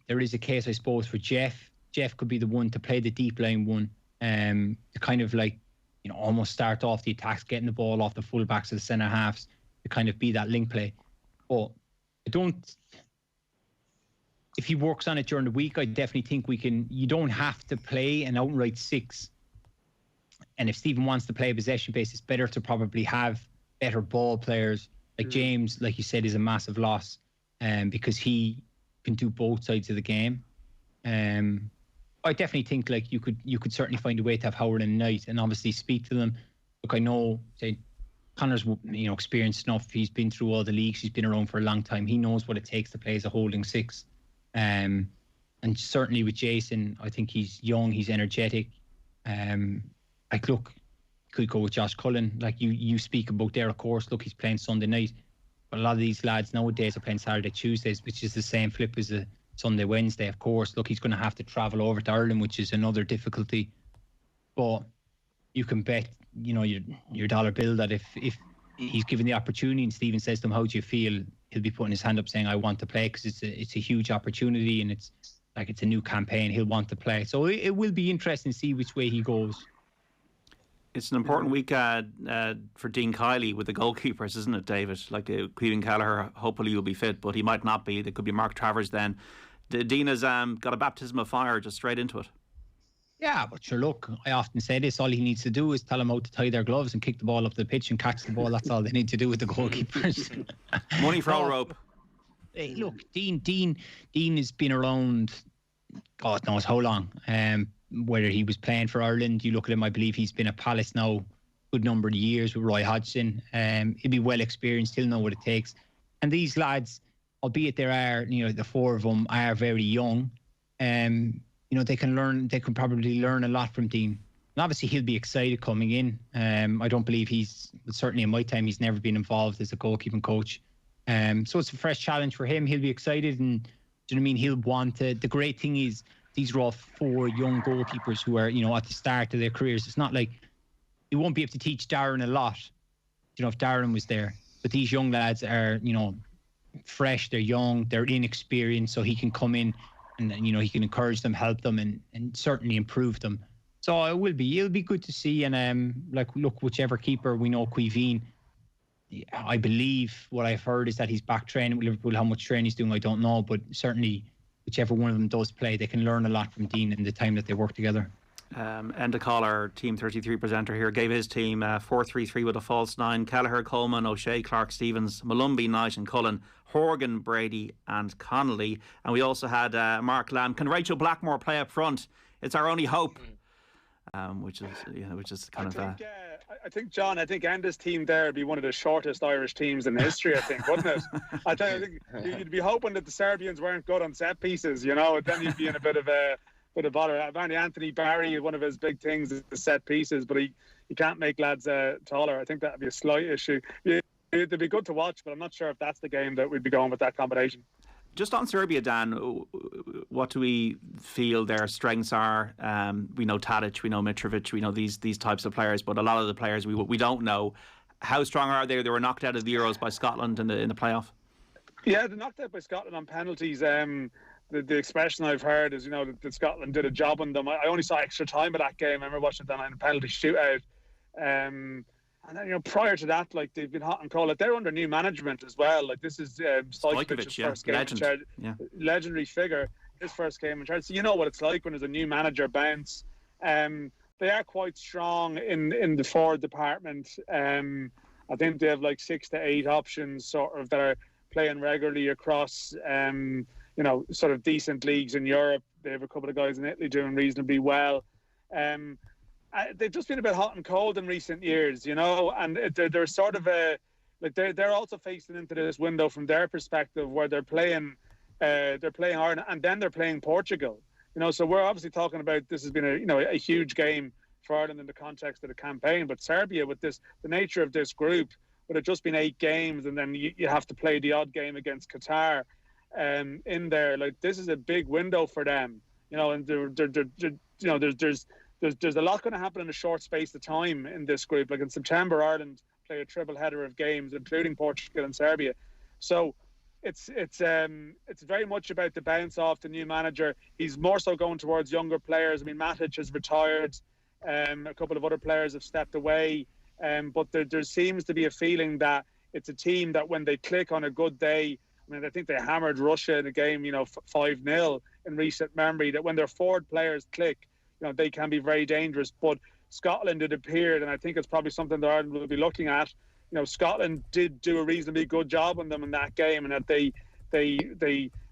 Speaker 7: there is a case, I suppose, for Jeff. Jeff could be the one to play the deep line one, to kind of like, almost start off the attacks, getting the ball off the fullbacks of the centre halves, to kind of be that link play. But if he works on it during the week, I definitely think you don't have to play an outright 6. And if Stephen wants to play a possession base, it's better to probably have better ball players. Like James, like you said, is a massive loss, because he can do both sides of the game. I definitely think like you could certainly find a way to have Howard and Knight, and obviously speak to them. Look, I know, say, Connor's experienced enough. He's been through all the leagues. He's been around for a long time. He knows what it takes to play as a holding 6. And certainly with Jason, I think he's young, he's energetic. Look, could go with Josh Cullen. Like you speak about there, of course. Look, he's playing Sunday night, but a lot of these lads nowadays are playing Saturday, Tuesdays, which is the same flip as a Sunday, Wednesday. Of course, look, he's going to have to travel over to Ireland, which is another difficulty. But you can bet, your dollar bill that if he's given the opportunity and Stephen says to him, "How do you feel?" he'll be putting his hand up saying, "I want to play," because it's a huge opportunity and it's a new campaign. He'll want to play, so it will be interesting to see which way he goes.
Speaker 4: It's an important week for Dean Kiley with the goalkeepers, isn't it, David? Like Cleveland Kelleher, hopefully he'll be fit, but he might not be. There could be Mark Travers then. Dean has got a baptism of fire just straight into it.
Speaker 7: Yeah, but sure, look, I often say this, all he needs to do is tell them how to tie their gloves and kick the ball up the pitch and catch the ball. That's all they need to do with the goalkeepers.
Speaker 4: Money for all rope.
Speaker 7: Hey, look, Dean has been around, God knows how long. Whether he was playing for Ireland, you look at him, I believe he's been at Palace now a good number of years with Roy Hodgson. He'll be well experienced, he'll know what it takes. And these lads, albeit there are, the 4 of them are very young, they can probably learn a lot from Dean. And obviously he'll be excited coming in. I don't believe certainly in my time, he's never been involved as a goalkeeping coach. So it's a fresh challenge for him. He'll be excited, and do you know what I mean? He'll want to. The great thing is, these are all 4 young goalkeepers who are, at the start of their careers. It's not like you won't be able to teach Darren a lot, if Darren was there. But these young lads are, fresh, they're young, they're inexperienced, so he can come in and, he can encourage them, help them, and certainly improve them. So it'll be good to see. And look, whichever keeper we know, Cuivine, I believe what I've heard is that he's back training with Liverpool. How much training he's doing, I don't know, but certainly whichever one of them does play, they can learn a lot from Dean in the time that they work together.
Speaker 4: Enda Collar, Team 33 presenter here, gave his team 4-3-3 with a false 9. Kelleher, Coleman, O'Shea, Clark, Stevens, Malumbi, Knight and Cullen, Horgan, Brady and Connolly. And we also had Mark Lamb. Can Rachel Blackmore play up front? It's our only hope. Which is kind of...
Speaker 3: I think, John, Enda's team there would be one of the shortest Irish teams in history, I think, wouldn't it? I think you'd be hoping that the Serbians weren't good on set pieces, and then you'd be in a bit of bother. Apparently Anthony Barry, one of his big things is the set pieces, but he can't make lads taller. I think that would be a slight issue. It'd be good to watch, but I'm not sure if that's the game that we'd be going with that combination.
Speaker 4: Just on Serbia, Dan, what do we feel their strengths are? We know Tadic, we know Mitrovic, we know these types of players, but a lot of the players we don't know. How strong are they? They were knocked out of the Euros by Scotland in the playoff.
Speaker 3: Yeah, they knocked out by Scotland on penalties. The expression I've heard is, that Scotland did a job on them. I only saw extra time of that game. I remember watching it on a penalty shootout. And then, prior to that, they've been hot and cold. They're under new management as well. This is Stojkovic's first game in charge. Yeah. Legendary figure. His first game in charge. So you know what it's like when there's a new manager bounce. They are quite strong in the forward department. I think they have 6 to 8 options sort of that are playing regularly across, sort of decent leagues in Europe. They have a couple of guys in Italy doing reasonably well. They've just been a bit hot and cold in recent years, and they're sort of they're also facing into this window from their perspective where they're playing Ireland and then they're playing Portugal, So we're obviously talking about this has been a huge game for Ireland in the context of the campaign. But Serbia, with the nature of this group, would have just been 8 games, and then you have to play the odd game against Qatar in there. Like, this is a big window for them, and there's a lot going to happen in a short space of time in this group. Like in September, Ireland play a triple header of games, including Portugal and Serbia. So it's very much about the bounce off the new manager. He's more so going towards younger players. I mean, Matic has retired. A couple of other players have stepped away. But there seems to be a feeling that it's a team that when they click on a good day, I mean, I think they hammered Russia in a game, 5-0 in recent memory, that when their forward players click, they can be very dangerous. But Scotland, it appeared, and I think it's probably something that Ireland will be looking at. Scotland did do a reasonably good job on them in that game, and that they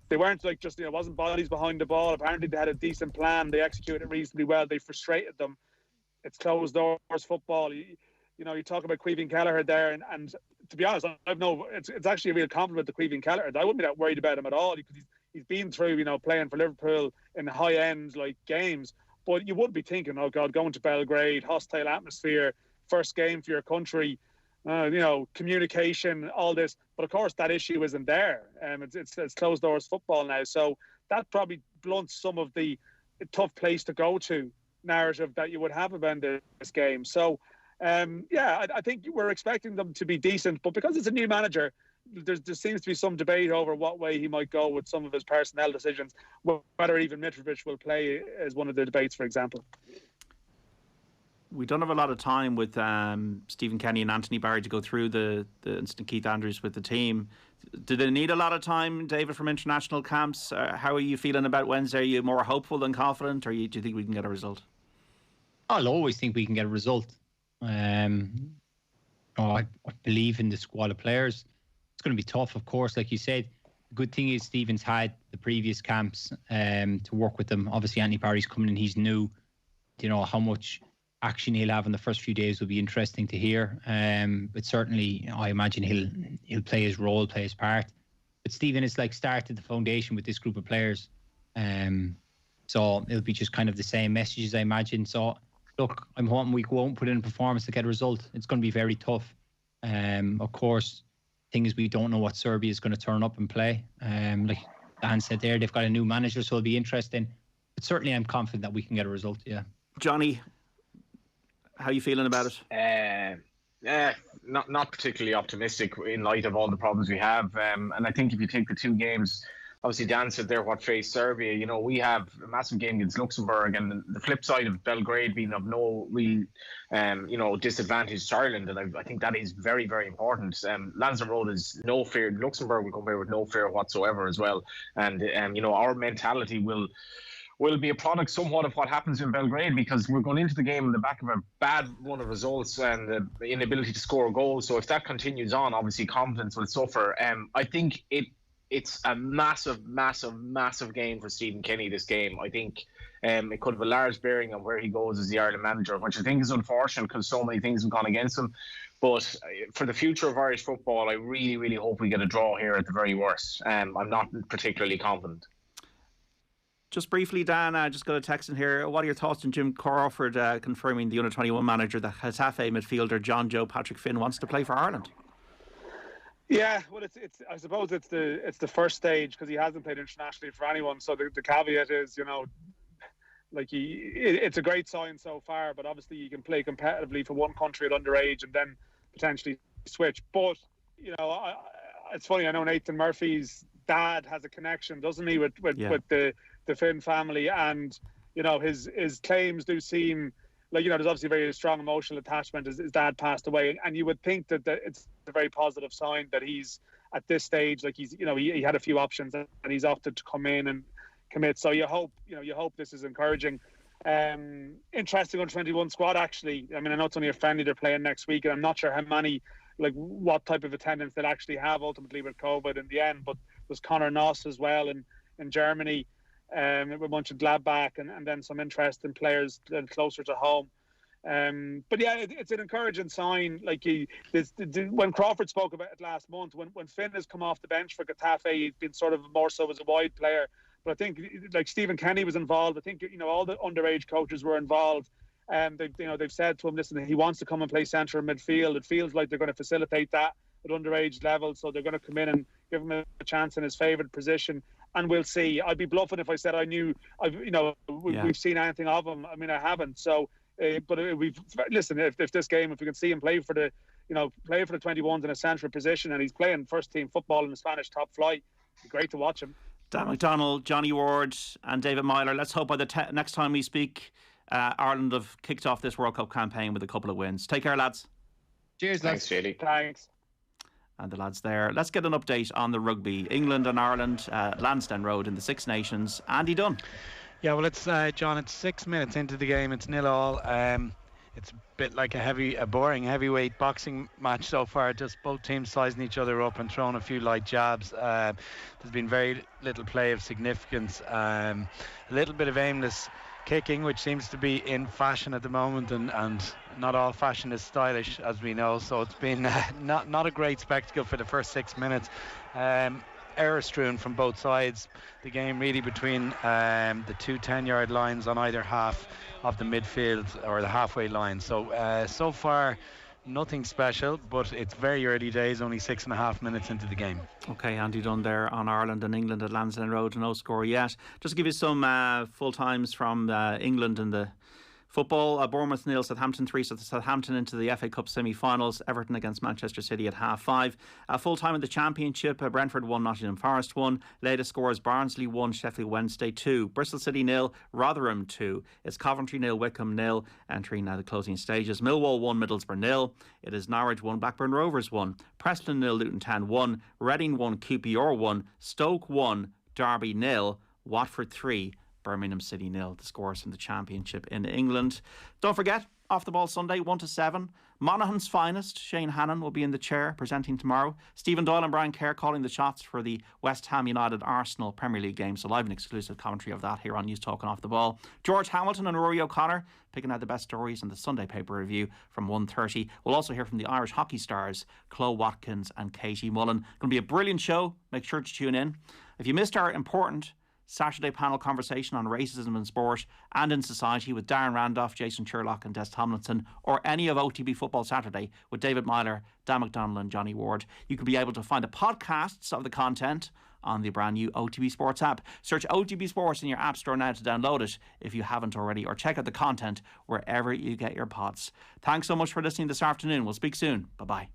Speaker 3: weren't like just, it wasn't bodies behind the ball. Apparently they had a decent plan. They executed it reasonably well. They frustrated them. It's closed doors football. You talk about Caoimhín Kelleher there, and to be honest, it's actually a real compliment to Caoimhín Kelleher. I wouldn't be that worried about him at all, because he's been through, playing for Liverpool in high end games. But you would be thinking, oh God, going to Belgrade, hostile atmosphere, first game for your country, communication, all this. But of course, that issue isn't there. It's closed doors football now, so that probably blunts some of the tough place to go to narrative that you would have about this game. So. I think we're expecting them to be decent, but because it's a new manager, there seems to be some debate over what way he might go with some of his personnel decisions, whether even Mitrovic will play as one of the debates, for example.
Speaker 4: We don't have a lot of time with Stephen Kenny and Anthony Barry to go through the instant Keith Andrews with the team. Do they need a lot of time, David, from international camps? How are you feeling about Wednesday? Are you more hopeful than confident, or do you think we can get a result?
Speaker 7: I'll always think we can get a result. I believe in the squad of players. It's going to be tough, of course, like you said. The good thing is Stephen's had the previous camps to work with them. Obviously, Anthony Barry's coming in, he's new. How much action he'll have in the first few days will be interesting to hear. But certainly, I imagine he'll play his role, play his part. But Stephen has started the foundation with this group of players. So it'll be just kind of the same messages, I imagine. So look, I'm hoping we won't put in a performance to get a result. It's going to be very tough. Of course, the thing is, we don't know what Serbia is going to turn up and play. Like Dan said there, they've got a new manager, so it'll be interesting. But certainly I'm confident that we can get a result, yeah.
Speaker 4: Johnny, how are you feeling about it?
Speaker 8: Not particularly optimistic in light of all the problems we have. And I think if you take the 2 games, obviously Dan said there what faced Serbia. We have a massive game against Luxembourg, and the flip side of Belgrade being of no real, disadvantage to Ireland, and I think that is very, very important. Lansdowne Road is no fear. Luxembourg will come here with no fear whatsoever as well, and our mentality will be a product somewhat of what happens in Belgrade, because we're going into the game in the back of a bad run of results and the inability to score goals. So if that continues on, obviously confidence will suffer. I think it's a massive, massive, massive game for Stephen Kenny, this game. I think it could have a large bearing on where he goes as the Ireland manager, which I think is unfortunate because so many things have gone against him. But for the future of Irish football, I really, really hope we get a draw here at the very worst. I'm not particularly confident.
Speaker 4: Just briefly, Dan, I just got a text in here. What are your thoughts on Jim Crawford confirming the Under-21 manager that Getafe midfielder John Joe Patrick Finn wants to play for Ireland?
Speaker 3: Yeah, well, it's. I suppose it's the first stage, because he hasn't played internationally for anyone. So the caveat is, it's a great sign so far. But obviously, you can play competitively for one country at underage and then potentially switch. But it's funny. I know Nathan Murphy's dad has a connection, doesn't he, with the Finn family, and his claims do seem like, there's obviously a very strong emotional attachment. His dad passed away, and you would think that it's a very positive sign that he's at this stage, like he's, he had a few options and he's opted to come in and commit. So you hope this is encouraging. Interesting Under-21 squad, actually. I mean, I know it's only a friendly they're playing next week, and I'm not sure how many, what type of attendance they'll actually have ultimately with COVID in the end. But there's Conor Noss as well in Germany. With a bunch of Gladbach and then some interest in players closer to home. But yeah, it's an encouraging sign. When Crawford spoke about it last month, when Finn has come off the bench for Getafe, he's been sort of more so as a wide player. But I think like Stephen Kenny was involved. I think all the underage coaches were involved. They've said to him, listen, he wants to come and play centre and midfield. It feels like they're going to facilitate that at underage level, so they're going to come in and give him a chance in his favoured position. And we'll see. I'd be bluffing if I said I knew. We've seen anything of him. I mean, I haven't. So, but listen. If this game, if we can see him play for the 21s in a central position, and he's playing first team football in the Spanish top flight, it'd be great to watch him.
Speaker 4: Dan McDonnell, Johnny Ward, and David Meyler. Let's hope by the next time we speak, Ireland have kicked off this World Cup campaign with a couple of wins. Take care, lads.
Speaker 7: Cheers,
Speaker 8: lads. Thanks, Sheedy.
Speaker 3: Thanks.
Speaker 4: And the lads there. Let's get an update on the rugby. England and Ireland, Lansdowne Road in the Six Nations. Andy Dunn.
Speaker 6: Yeah, well, it's John. It's 6 minutes into the game. It's 0-0. It's a bit like a boring heavyweight boxing match so far. Just both teams sizing each other up and throwing a few light jabs. There's been very little play of significance. A little bit of aimless kicking, which seems to be in fashion at the moment, and not all fashion is stylish, as we know. So it's been not a great spectacle for the first 6 minutes. Error strewn from both sides. The game really between the two 10-yard lines on either half of the midfield or the halfway line. So far nothing special, but it's very early days, only 6.5 minutes into the game.
Speaker 4: Okay, Andy Dunn there on Ireland and England at Lansdowne Road. No score yet. Just to give you some full times from England in the football. Bournemouth 0, Southampton 3, so Southampton into the FA Cup semi-finals. Everton against Manchester City at 5:30. Full time in the Championship, Brentford 1, Nottingham Forest 1. Latest scores: Barnsley 1, Sheffield Wednesday 2. Bristol City 0, Rotherham 2. It's Coventry 0, Wickham 0. Entering now the closing stages. Millwall 1, Middlesbrough 0. It is Norwich 1, Blackburn Rovers 1. Preston 0, Luton Town 1. Reading 1, QPR 1. Stoke 1, Derby 0. Watford 3, Birmingham City 0. The scores in the Championship in England. Don't forget, Off the Ball Sunday 1 to 7. Monaghan's finest, Shane Hannon, will be in the chair presenting tomorrow. Stephen Doyle and Brian Kerr calling the shots for the West Ham United Arsenal Premier League game. So live and exclusive commentary of that here on News Talk and Off the Ball. George Hamilton and Rory O'Connor picking out the best stories in the Sunday paper review from 1:30. We'll also hear from the Irish hockey stars Chloe Watkins and Katie Mullen. Going to be a brilliant show. Make sure to tune in. If you missed our important Saturday panel conversation on racism in sport and in society with Darren Randolph, Jason Sherlock and Des Tomlinson, or any of OTB Football Saturday with David Meyler, Dan McDonnell and Johnny Ward, you could be able to find the podcasts of the content on the brand new OTB Sports app. Search OTB Sports in your app store now to download it if you haven't already, or check out the content wherever you get your pods. Thanks so much for listening this afternoon. We'll speak soon. Bye-bye.